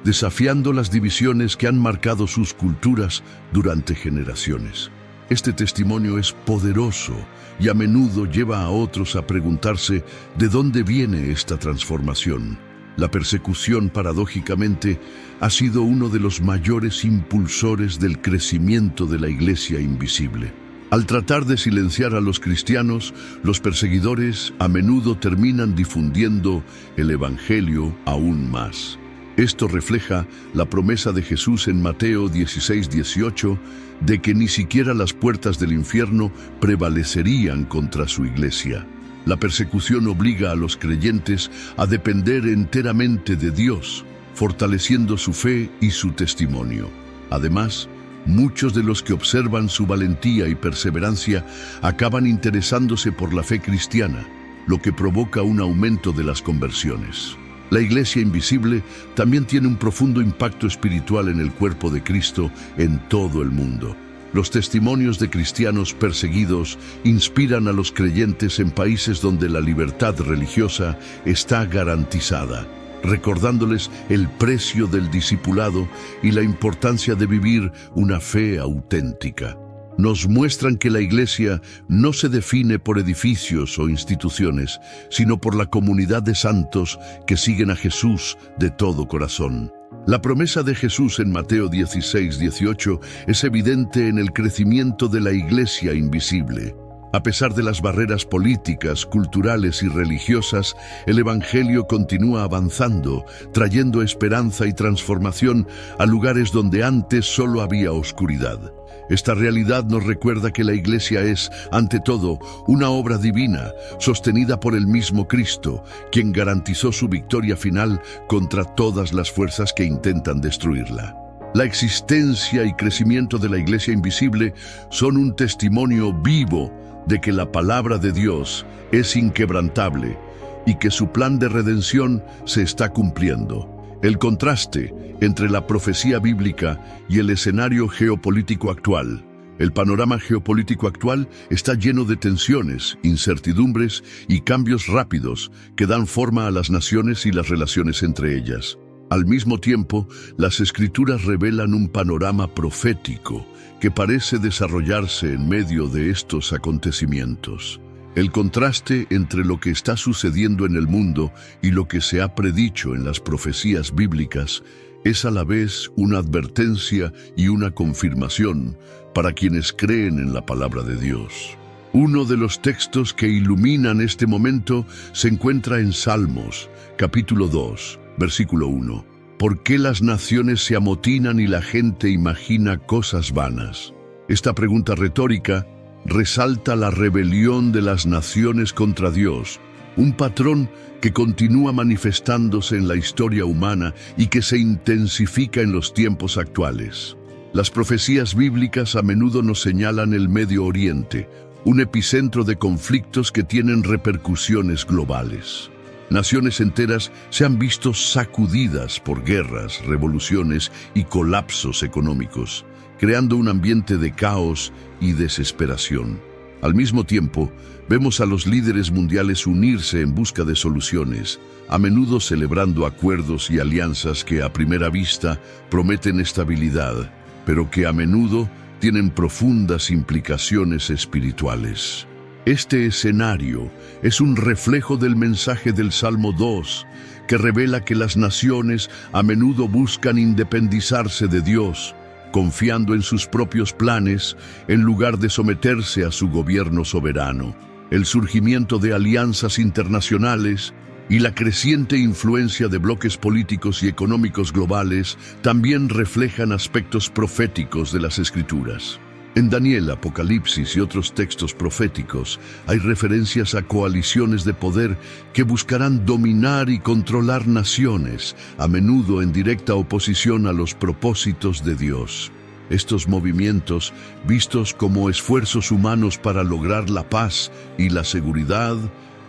desafiando las divisiones que han marcado sus culturas durante generaciones. Este testimonio es poderoso y a menudo lleva a otros a preguntarse de dónde viene esta transformación. La persecución, paradójicamente, ha sido uno de los mayores impulsores del crecimiento de la Iglesia invisible. Al tratar de silenciar a los cristianos, los perseguidores a menudo terminan difundiendo el Evangelio aún más. Esto refleja la promesa de Jesús en Mateo 16:18 de que ni siquiera las puertas del infierno prevalecerían contra su iglesia. La persecución obliga a los creyentes a depender enteramente de Dios, fortaleciendo su fe y su testimonio. Además, muchos de los que observan su valentía y perseverancia acaban interesándose por la fe cristiana, lo que provoca un aumento de las conversiones. La Iglesia invisible también tiene un profundo impacto espiritual en el cuerpo de Cristo en todo el mundo. Los testimonios de cristianos perseguidos inspiran a los creyentes en países donde la libertad religiosa está garantizada, recordándoles el precio del discipulado y la importancia de vivir una fe auténtica. Nos muestran que la Iglesia no se define por edificios o instituciones, sino por la comunidad de santos que siguen a Jesús de todo corazón. La promesa de Jesús en Mateo 16:18 es evidente en el crecimiento de la Iglesia invisible. A pesar de las barreras políticas, culturales y religiosas, el Evangelio continúa avanzando, trayendo esperanza y transformación a lugares donde antes solo había oscuridad. Esta realidad nos recuerda que la Iglesia es, ante todo, una obra divina, sostenida por el mismo Cristo, quien garantizó su victoria final contra todas las fuerzas que intentan destruirla. La existencia y crecimiento de la Iglesia invisible son un testimonio vivo de que la palabra de Dios es inquebrantable y que su plan de redención se está cumpliendo. El contraste entre la profecía bíblica y el escenario geopolítico actual. El panorama geopolítico actual está lleno de tensiones, incertidumbres y cambios rápidos que dan forma a las naciones y las relaciones entre ellas. Al mismo tiempo, las Escrituras revelan un panorama profético que parece desarrollarse en medio de estos acontecimientos. El contraste entre lo que está sucediendo en el mundo y lo que se ha predicho en las profecías bíblicas es a la vez una advertencia y una confirmación para quienes creen en la palabra de Dios. Uno de los textos que iluminan este momento se encuentra en Salmos, capítulo 2, versículo 1. ¿Por qué las naciones se amotinan y la gente imagina cosas vanas? Esta pregunta retórica resalta la rebelión de las naciones contra Dios, un patrón que continúa manifestándose en la historia humana y que se intensifica en los tiempos actuales. Las profecías bíblicas a menudo nos señalan el Medio Oriente, un epicentro de conflictos que tienen repercusiones globales. Naciones enteras se han visto sacudidas por guerras, revoluciones y colapsos económicos, creando un ambiente de caos y desesperación. Al mismo tiempo, vemos a los líderes mundiales unirse en busca de soluciones, a menudo celebrando acuerdos y alianzas que a primera vista prometen estabilidad, pero que a menudo tienen profundas implicaciones espirituales. Este escenario es un reflejo del mensaje del Salmo 2, que revela que las naciones a menudo buscan independizarse de Dios, confiando en sus propios planes en lugar de someterse a su gobierno soberano. El surgimiento de alianzas internacionales y la creciente influencia de bloques políticos y económicos globales también reflejan aspectos proféticos de las Escrituras. En Daniel, Apocalipsis y otros textos proféticos hay referencias a coaliciones de poder que buscarán dominar y controlar naciones, a menudo en directa oposición a los propósitos de Dios. Estos movimientos, vistos como esfuerzos humanos para lograr la paz y la seguridad,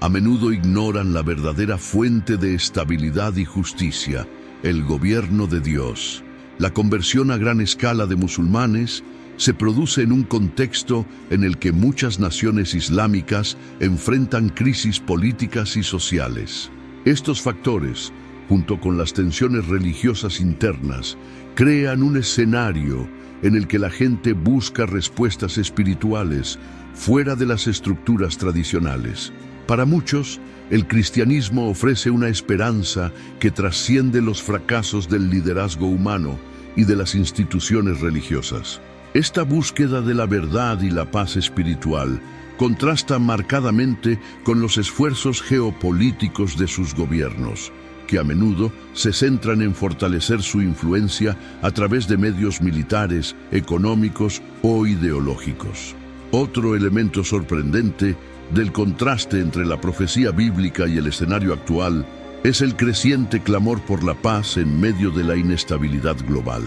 a menudo ignoran la verdadera fuente de estabilidad y justicia, el gobierno de Dios. La conversión a gran escala de musulmanes se produce en un contexto en el que muchas naciones islámicas enfrentan crisis políticas y sociales. Estos factores, junto con las tensiones religiosas internas, crean un escenario en el que la gente busca respuestas espirituales fuera de las estructuras tradicionales. Para muchos, el cristianismo ofrece una esperanza que trasciende los fracasos del liderazgo humano y de las instituciones religiosas. Esta búsqueda de la verdad y la paz espiritual contrasta marcadamente con los esfuerzos geopolíticos de sus gobiernos, que a menudo se centran en fortalecer su influencia a través de medios militares, económicos o ideológicos. Otro elemento sorprendente del contraste entre la profecía bíblica y el escenario actual es el creciente clamor por la paz en medio de la inestabilidad global.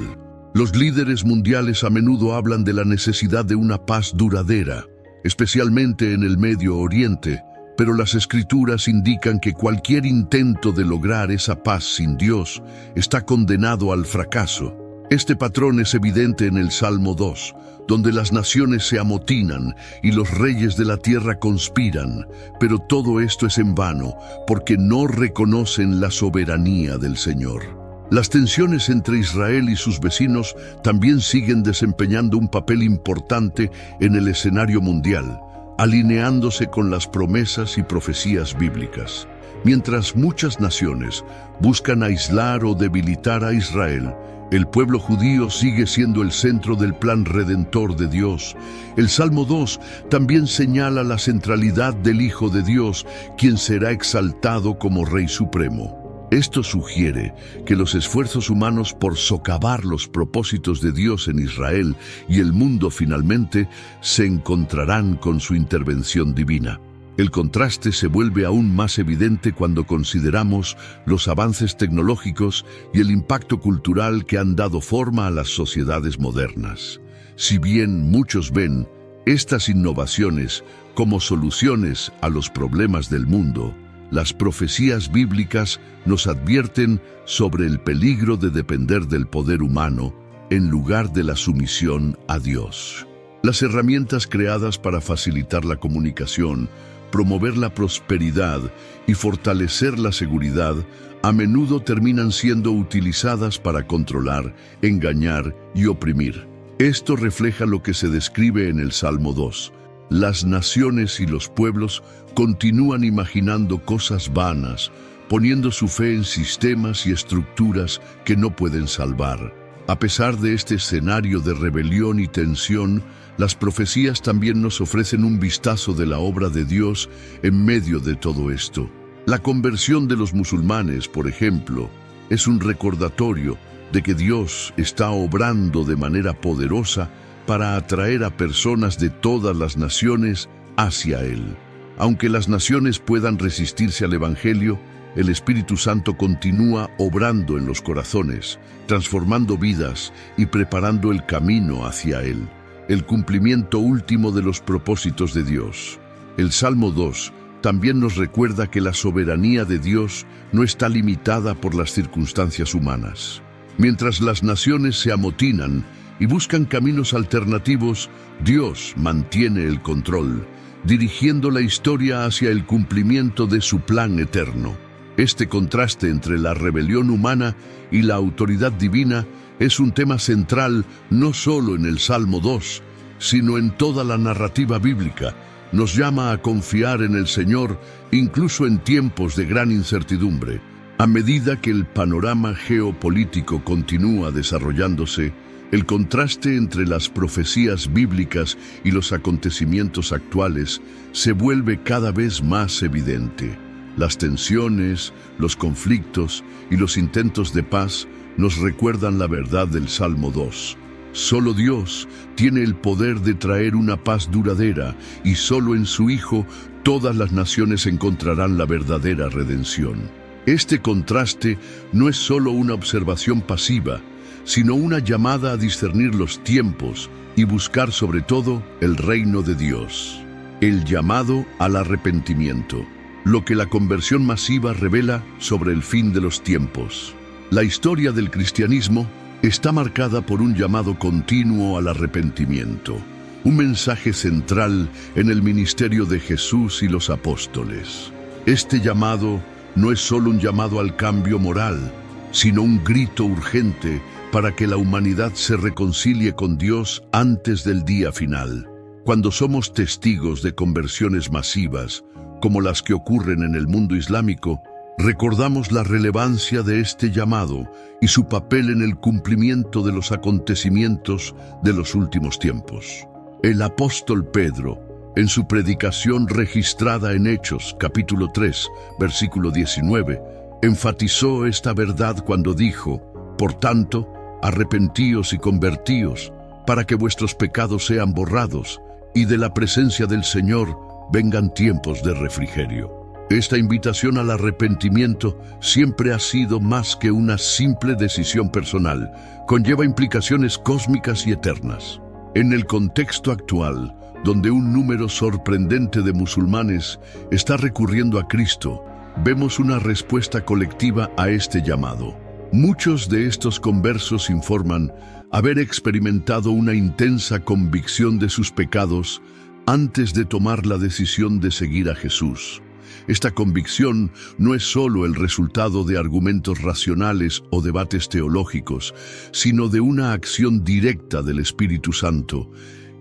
Los líderes mundiales a menudo hablan de la necesidad de una paz duradera, especialmente en el Medio Oriente, pero las Escrituras indican que cualquier intento de lograr esa paz sin Dios está condenado al fracaso. Este patrón es evidente en el Salmo 2, donde las naciones se amotinan y los reyes de la tierra conspiran, pero todo esto es en vano, porque no reconocen la soberanía del Señor. Las tensiones entre Israel y sus vecinos también siguen desempeñando un papel importante en el escenario mundial, alineándose con las promesas y profecías bíblicas. Mientras muchas naciones buscan aislar o debilitar a Israel, el pueblo judío sigue siendo el centro del plan redentor de Dios. El Salmo 2 también señala la centralidad del Hijo de Dios, quien será exaltado como Rey Supremo. Esto sugiere que los esfuerzos humanos por socavar los propósitos de Dios en Israel y el mundo finalmente se encontrarán con su intervención divina. El contraste se vuelve aún más evidente cuando consideramos los avances tecnológicos y el impacto cultural que han dado forma a las sociedades modernas. Si bien muchos ven estas innovaciones como soluciones a los problemas del mundo, las profecías bíblicas nos advierten sobre el peligro de depender del poder humano en lugar de la sumisión a Dios. Las herramientas creadas para facilitar la comunicación, promover la prosperidad y fortalecer la seguridad a menudo terminan siendo utilizadas para controlar, engañar y oprimir. Esto refleja lo que se describe en el Salmo 2. Las naciones y los pueblos continúan imaginando cosas vanas, poniendo su fe en sistemas y estructuras que no pueden salvar. A pesar de este escenario de rebelión y tensión, las profecías también nos ofrecen un vistazo de la obra de Dios en medio de todo esto. La conversión de los musulmanes, por ejemplo, es un recordatorio de que Dios está obrando de manera poderosa para atraer a personas de todas las naciones hacia Él. Aunque las naciones puedan resistirse al Evangelio, el Espíritu Santo continúa obrando en los corazones, transformando vidas y preparando el camino hacia Él, el cumplimiento último de los propósitos de Dios. El Salmo 2 también nos recuerda que la soberanía de Dios no está limitada por las circunstancias humanas. Mientras las naciones se amotinan y buscan caminos alternativos, Dios mantiene el control, dirigiendo la historia hacia el cumplimiento de su plan eterno. Este contraste entre la rebelión humana y la autoridad divina es un tema central no solo en el Salmo 2, sino en toda la narrativa bíblica. Nos llama a confiar en el Señor incluso en tiempos de gran incertidumbre. A medida que el panorama geopolítico continúa desarrollándose, el contraste entre las profecías bíblicas y los acontecimientos actuales se vuelve cada vez más evidente. Las tensiones, los conflictos y los intentos de paz nos recuerdan la verdad del Salmo 2. Solo Dios tiene el poder de traer una paz duradera y solo en su Hijo todas las naciones encontrarán la verdadera redención. Este contraste no es solo una observación pasiva, sino una llamada a discernir los tiempos y buscar sobre todo el reino de Dios. El llamado al arrepentimiento, lo que la conversión masiva revela sobre el fin de los tiempos. La historia del cristianismo está marcada por un llamado continuo al arrepentimiento, un mensaje central en el ministerio de Jesús y los apóstoles. Este llamado no es solo un llamado al cambio moral, sino un grito urgente para que la humanidad se reconcilie con Dios antes del día final. Cuando somos testigos de conversiones masivas, como las que ocurren en el mundo islámico, recordamos la relevancia de este llamado y su papel en el cumplimiento de los acontecimientos de los últimos tiempos. El apóstol Pedro, en su predicación registrada en Hechos, capítulo 3, versículo 19, enfatizó esta verdad cuando dijo: «Por tanto, arrepentíos y convertíos, para que vuestros pecados sean borrados, y de la presencia del Señor vengan tiempos de refrigerio». Esta invitación al arrepentimiento siempre ha sido más que una simple decisión personal, conlleva implicaciones cósmicas y eternas. En el contexto actual, donde un número sorprendente de musulmanes está recurriendo a Cristo, vemos una respuesta colectiva a este llamado. Muchos de estos conversos informan haber experimentado una intensa convicción de sus pecados antes de tomar la decisión de seguir a Jesús. Esta convicción no es solo el resultado de argumentos racionales o debates teológicos, sino de una acción directa del Espíritu Santo,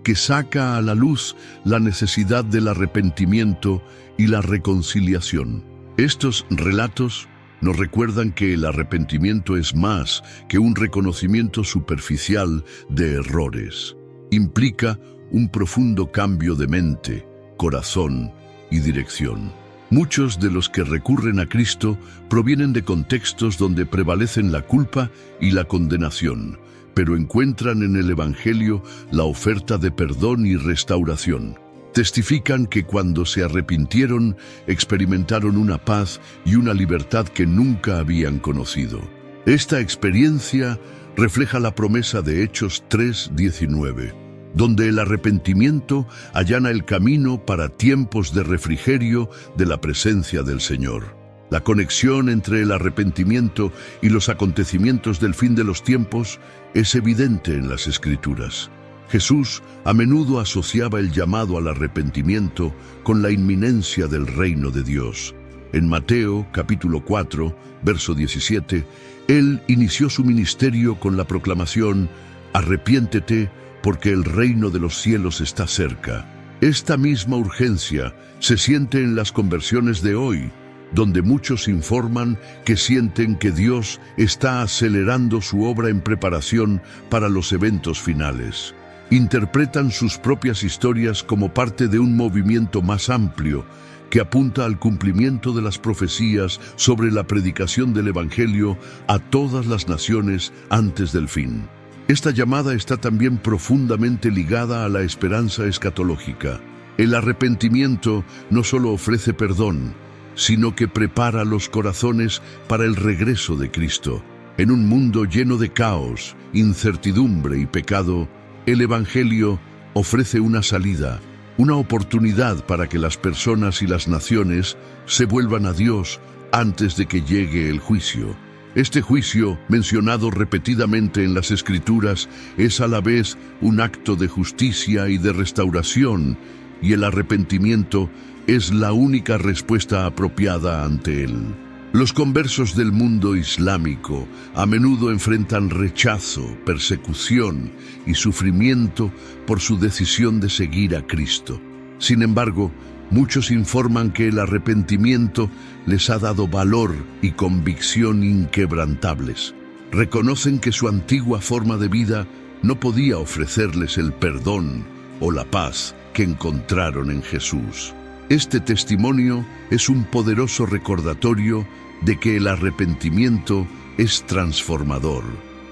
que saca a la luz la necesidad del arrepentimiento y la reconciliación. Estos relatos nos recuerdan que el arrepentimiento es más que un reconocimiento superficial de errores. Implica un profundo cambio de mente, corazón y dirección. Muchos de los que recurren a Cristo provienen de contextos donde prevalecen la culpa y la condenación, pero encuentran en el Evangelio la oferta de perdón y restauración. Testifican que cuando se arrepintieron, experimentaron una paz y una libertad que nunca habían conocido. Esta experiencia refleja la promesa de Hechos 3:19, donde el arrepentimiento allana el camino para tiempos de refrigerio de la presencia del Señor. La conexión entre el arrepentimiento y los acontecimientos del fin de los tiempos es evidente en las Escrituras. Jesús a menudo asociaba el llamado al arrepentimiento con la inminencia del reino de Dios. En Mateo, capítulo 4, verso 17, Él inició su ministerio con la proclamación: «Arrepiéntete, porque el reino de los cielos está cerca». Esta misma urgencia se siente en las conversiones de hoy, donde muchos informan que sienten que Dios está acelerando su obra en preparación para los eventos finales. Interpretan sus propias historias como parte de un movimiento más amplio que apunta al cumplimiento de las profecías sobre la predicación del Evangelio a todas las naciones antes del fin. Esta llamada está también profundamente ligada a la esperanza escatológica. El arrepentimiento no solo ofrece perdón, sino que prepara los corazones para el regreso de Cristo. En un mundo lleno de caos, incertidumbre y pecado, el Evangelio ofrece una salida, una oportunidad para que las personas y las naciones se vuelvan a Dios antes de que llegue el juicio. Este juicio, mencionado repetidamente en las Escrituras, es a la vez un acto de justicia y de restauración, y el arrepentimiento es la única respuesta apropiada ante él. Los conversos del mundo islámico a menudo enfrentan rechazo, persecución y sufrimiento por su decisión de seguir a Cristo. Sin embargo, muchos informan que el arrepentimiento les ha dado valor y convicción inquebrantables. Reconocen que su antigua forma de vida no podía ofrecerles el perdón o la paz que encontraron en Jesús. Este testimonio es un poderoso recordatorio de que el arrepentimiento es transformador,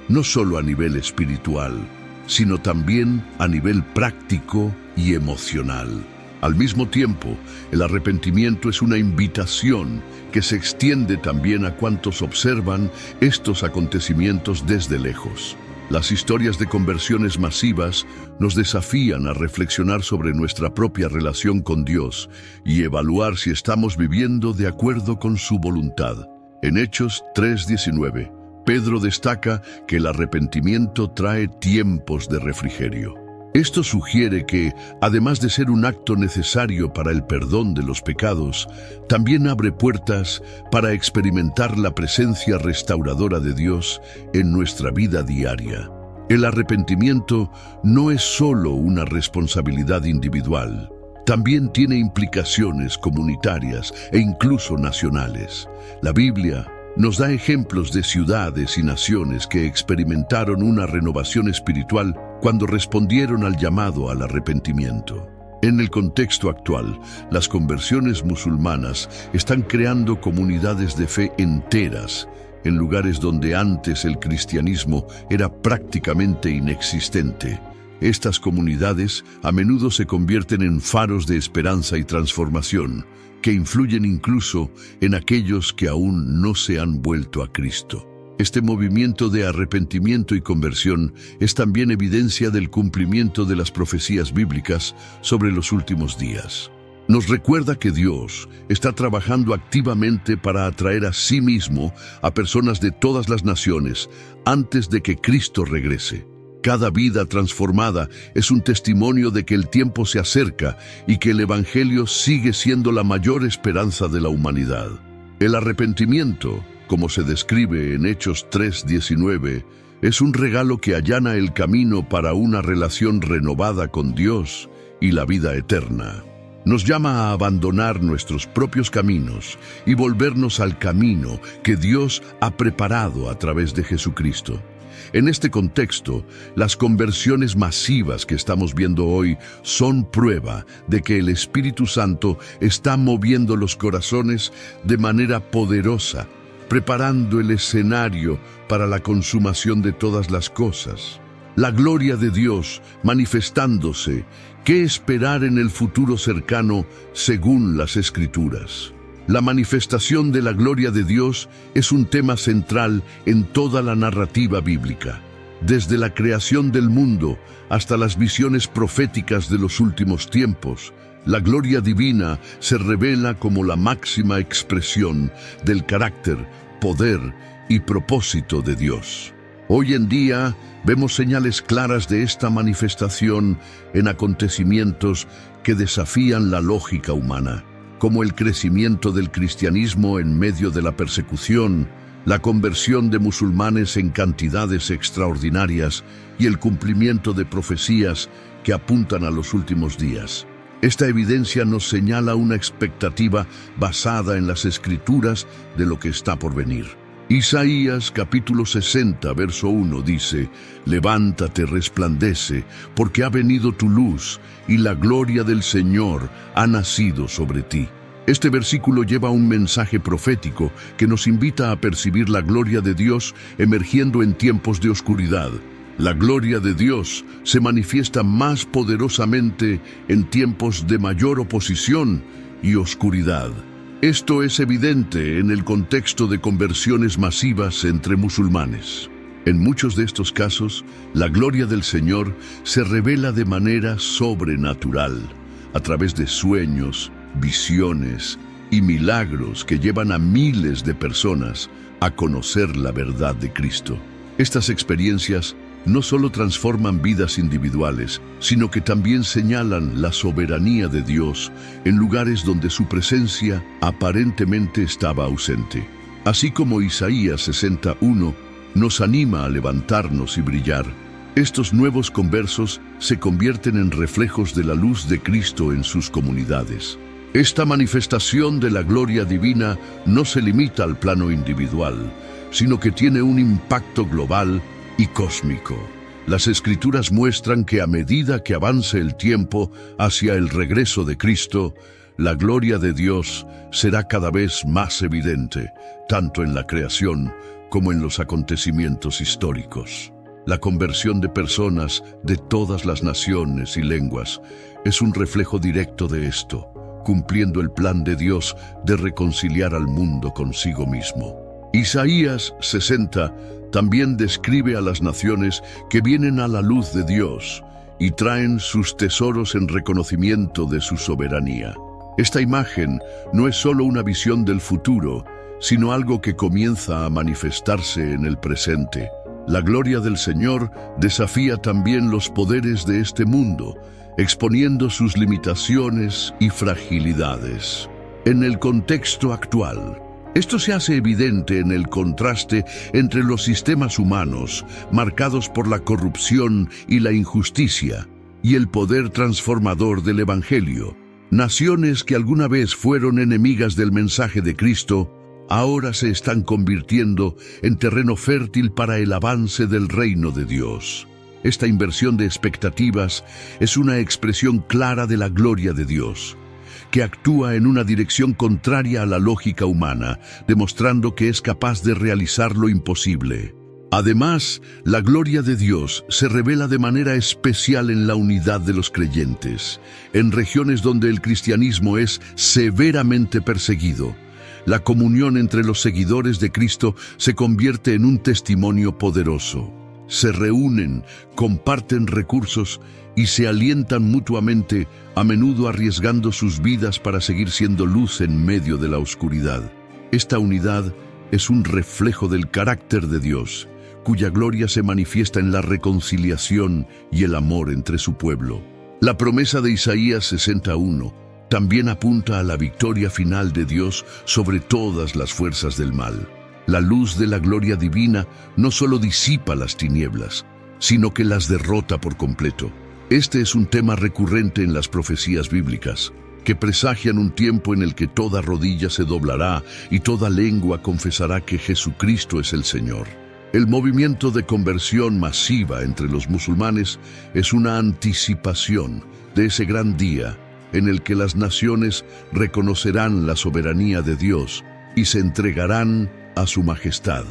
no solo a nivel espiritual, sino también a nivel práctico y emocional. Al mismo tiempo, el arrepentimiento es una invitación que se extiende también a cuantos observan estos acontecimientos desde lejos. Las historias de conversiones masivas nos desafían a reflexionar sobre nuestra propia relación con Dios y evaluar si estamos viviendo de acuerdo con su voluntad. En Hechos 3:19, Pedro destaca que el arrepentimiento trae tiempos de refrigerio. Esto sugiere que, además de ser un acto necesario para el perdón de los pecados, también abre puertas para experimentar la presencia restauradora de Dios en nuestra vida diaria. El arrepentimiento no es solo una responsabilidad individual, también tiene implicaciones comunitarias e incluso nacionales. La Biblia nos da ejemplos de ciudades y naciones que experimentaron una renovación espiritual cuando respondieron al llamado al arrepentimiento. En el contexto actual, las conversiones musulmanas están creando comunidades de fe enteras en lugares donde antes el cristianismo era prácticamente inexistente. Estas comunidades a menudo se convierten en faros de esperanza y transformación, que influyen incluso en aquellos que aún no se han vuelto a Cristo. Este movimiento de arrepentimiento y conversión es también evidencia del cumplimiento de las profecías bíblicas sobre los últimos días. Nos recuerda que Dios está trabajando activamente para atraer a sí mismo a personas de todas las naciones antes de que Cristo regrese. Cada vida transformada es un testimonio de que el tiempo se acerca y que el Evangelio sigue siendo la mayor esperanza de la humanidad. El arrepentimiento, como se describe en Hechos 3:19, es un regalo que allana el camino para una relación renovada con Dios y la vida eterna. Nos llama a abandonar nuestros propios caminos y volvernos al camino que Dios ha preparado a través de Jesucristo. En este contexto, las conversiones masivas que estamos viendo hoy son prueba de que el Espíritu Santo está moviendo los corazones de manera poderosa, preparando el escenario para la consumación de todas las cosas. La gloria de Dios manifestándose. ¿Qué esperar en el futuro cercano según las Escrituras? La manifestación de la gloria de Dios es un tema central en toda la narrativa bíblica. Desde la creación del mundo hasta las visiones proféticas de los últimos tiempos, la gloria divina se revela como la máxima expresión del carácter, poder y propósito de Dios. Hoy en día vemos señales claras de esta manifestación en acontecimientos que desafían la lógica humana, como el crecimiento del cristianismo en medio de la persecución, la conversión de musulmanes en cantidades extraordinarias y el cumplimiento de profecías que apuntan a los últimos días. Esta evidencia nos señala una expectativa basada en las Escrituras de lo que está por venir. Isaías capítulo 60, verso 1 dice: «Levántate, resplandece, porque ha venido tu luz, y la gloria del Señor ha nacido sobre ti». Este versículo lleva un mensaje profético que nos invita a percibir la gloria de Dios emergiendo en tiempos de oscuridad. La gloria de Dios se manifiesta más poderosamente en tiempos de mayor oposición y oscuridad. Esto es evidente en el contexto de conversiones masivas entre musulmanes. En muchos de estos casos, la gloria del Señor se revela de manera sobrenatural, a través de sueños, visiones y milagros que llevan a miles de personas a conocer la verdad de Cristo. Estas experiencias no solo transforman vidas individuales, sino que también señalan la soberanía de Dios en lugares donde su presencia aparentemente estaba ausente. Así como Isaías 61 nos anima a levantarnos y brillar, estos nuevos conversos se convierten en reflejos de la luz de Cristo en sus comunidades. Esta manifestación de la gloria divina no se limita al plano individual, sino que tiene un impacto global y cósmico. Las Escrituras muestran que a medida que avance el tiempo hacia el regreso de Cristo, la gloria de Dios será cada vez más evidente, tanto en la creación como en los acontecimientos históricos. La conversión de personas de todas las naciones y lenguas es un reflejo directo de esto, cumpliendo el plan de Dios de reconciliar al mundo consigo mismo. Isaías 60 también describe a las naciones que vienen a la luz de Dios y traen sus tesoros en reconocimiento de su soberanía. Esta imagen no es solo una visión del futuro, sino algo que comienza a manifestarse en el presente. La gloria del Señor desafía también los poderes de este mundo, exponiendo sus limitaciones y fragilidades. En el contexto actual, esto se hace evidente en el contraste entre los sistemas humanos, marcados por la corrupción y la injusticia, y el poder transformador del Evangelio. Naciones que alguna vez fueron enemigas del mensaje de Cristo, ahora se están convirtiendo en terreno fértil para el avance del reino de Dios. Esta inversión de expectativas es una expresión clara de la gloria de Dios, que actúa en una dirección contraria a la lógica humana, demostrando que es capaz de realizar lo imposible. Además, la gloria de Dios se revela de manera especial en la unidad de los creyentes, en regiones donde el cristianismo es severamente perseguido. La comunión entre los seguidores de Cristo se convierte en un testimonio poderoso. Se reúnen, comparten recursos y se alientan mutuamente, a menudo arriesgando sus vidas para seguir siendo luz en medio de la oscuridad. Esta unidad es un reflejo del carácter de Dios, cuya gloria se manifiesta en la reconciliación y el amor entre su pueblo. La promesa de Isaías 61 también apunta a la victoria final de Dios sobre todas las fuerzas del mal. La luz de la gloria divina no solo disipa las tinieblas, sino que las derrota por completo. Este es un tema recurrente en las profecías bíblicas, que presagian un tiempo en el que toda rodilla se doblará y toda lengua confesará que Jesucristo es el Señor. El movimiento de conversión masiva entre los musulmanes es una anticipación de ese gran día en el que las naciones reconocerán la soberanía de Dios y se entregarán a su majestad.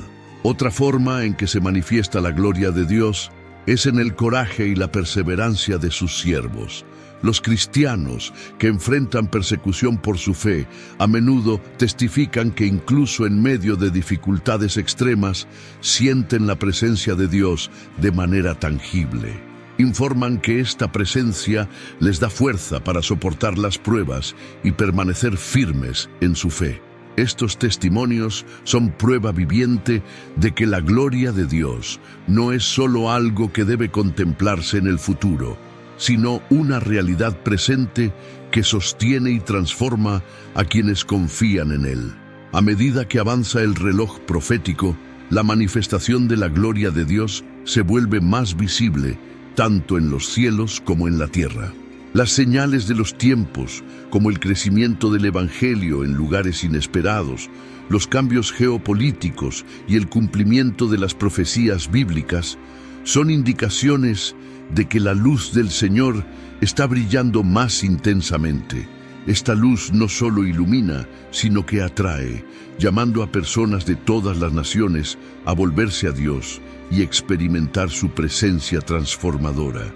Otra forma en que se manifiesta la gloria de Dios es en el coraje y la perseverancia de sus siervos. Los cristianos que enfrentan persecución por su fe a menudo testifican que incluso en medio de dificultades extremas sienten la presencia de Dios de manera tangible. Informan que esta presencia les da fuerza para soportar las pruebas y permanecer firmes en su fe. Estos testimonios son prueba viviente de que la gloria de Dios no es solo algo que debe contemplarse en el futuro, sino una realidad presente que sostiene y transforma a quienes confían en Él. A medida que avanza el reloj profético, la manifestación de la gloria de Dios se vuelve más visible, tanto en los cielos como en la tierra. Las señales de los tiempos, como el crecimiento del Evangelio en lugares inesperados, los cambios geopolíticos y el cumplimiento de las profecías bíblicas, son indicaciones de que la luz del Señor está brillando más intensamente. Esta luz no solo ilumina, sino que atrae, llamando a personas de todas las naciones a volverse a Dios y experimentar su presencia transformadora.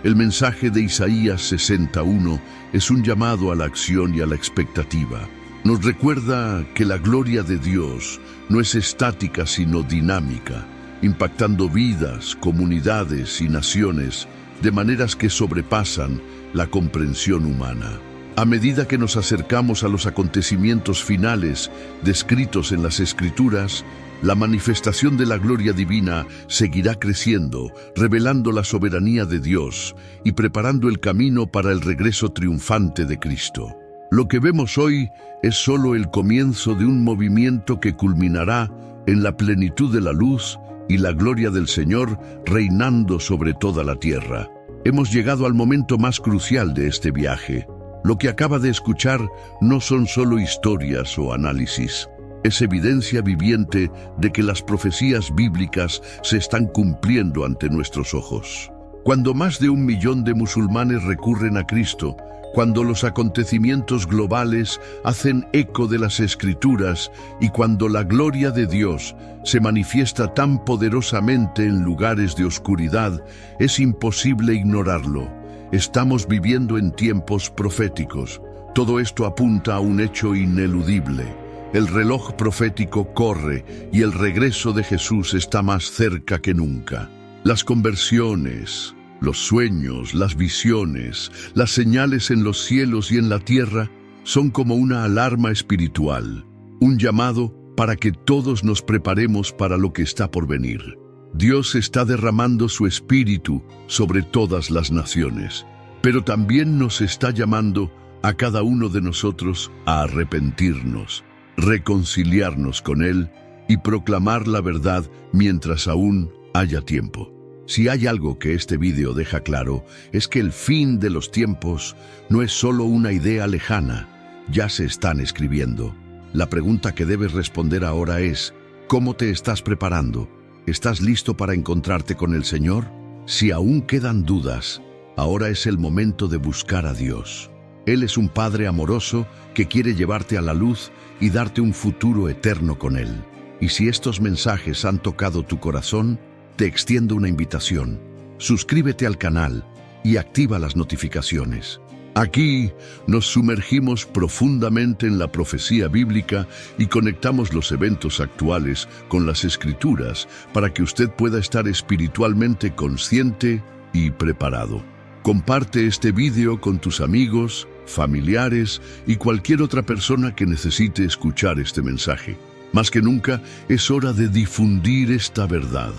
El mensaje de Isaías 61 es un llamado a la acción y a la expectativa. Nos recuerda que la gloria de Dios no es estática sino dinámica, impactando vidas, comunidades y naciones de maneras que sobrepasan la comprensión humana. A medida que nos acercamos a los acontecimientos finales descritos en las Escrituras, la manifestación de la gloria divina seguirá creciendo, revelando la soberanía de Dios y preparando el camino para el regreso triunfante de Cristo. Lo que vemos hoy es solo el comienzo de un movimiento que culminará en la plenitud de la luz y la gloria del Señor reinando sobre toda la tierra. Hemos llegado al momento más crucial de este viaje. Lo que acaba de escuchar no son solo historias o análisis. Es evidencia viviente de que las profecías bíblicas se están cumpliendo ante nuestros ojos. Cuando más de 1 millón de musulmanes recurren a Cristo, cuando los acontecimientos globales hacen eco de las Escrituras y cuando la gloria de Dios se manifiesta tan poderosamente en lugares de oscuridad, es imposible ignorarlo. Estamos viviendo en tiempos proféticos. Todo esto apunta a un hecho ineludible. El reloj profético corre y el regreso de Jesús está más cerca que nunca. Las conversiones, los sueños, las visiones, las señales en los cielos y en la tierra son como una alarma espiritual, un llamado para que todos nos preparemos para lo que está por venir. Dios está derramando su espíritu sobre todas las naciones, pero también nos está llamando a cada uno de nosotros a arrepentirnos, reconciliarnos con Él y proclamar la verdad mientras aún haya tiempo. Si hay algo que este vídeo deja claro, es que el fin de los tiempos no es solo una idea lejana, ya se están escribiendo. La pregunta que debes responder ahora es, ¿cómo te estás preparando? ¿Estás listo para encontrarte con el Señor? Si aún quedan dudas, ahora es el momento de buscar a Dios. Él es un Padre amoroso que quiere llevarte a la luz y darte un futuro eterno con Él. Y si estos mensajes han tocado tu corazón, te extiendo una invitación. Suscríbete al canal y activa las notificaciones. Aquí nos sumergimos profundamente en la profecía bíblica y conectamos los eventos actuales con las Escrituras para que usted pueda estar espiritualmente consciente y preparado. Comparte este vídeo con tus amigos, familiares y cualquier otra persona que necesite escuchar este mensaje. Más que nunca, es hora de difundir esta verdad.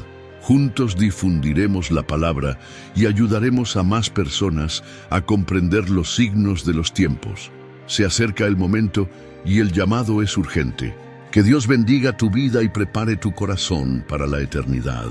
Juntos difundiremos la palabra y ayudaremos a más personas a comprender los signos de los tiempos. Se acerca el momento y el llamado es urgente. Que Dios bendiga tu vida y prepare tu corazón para la eternidad.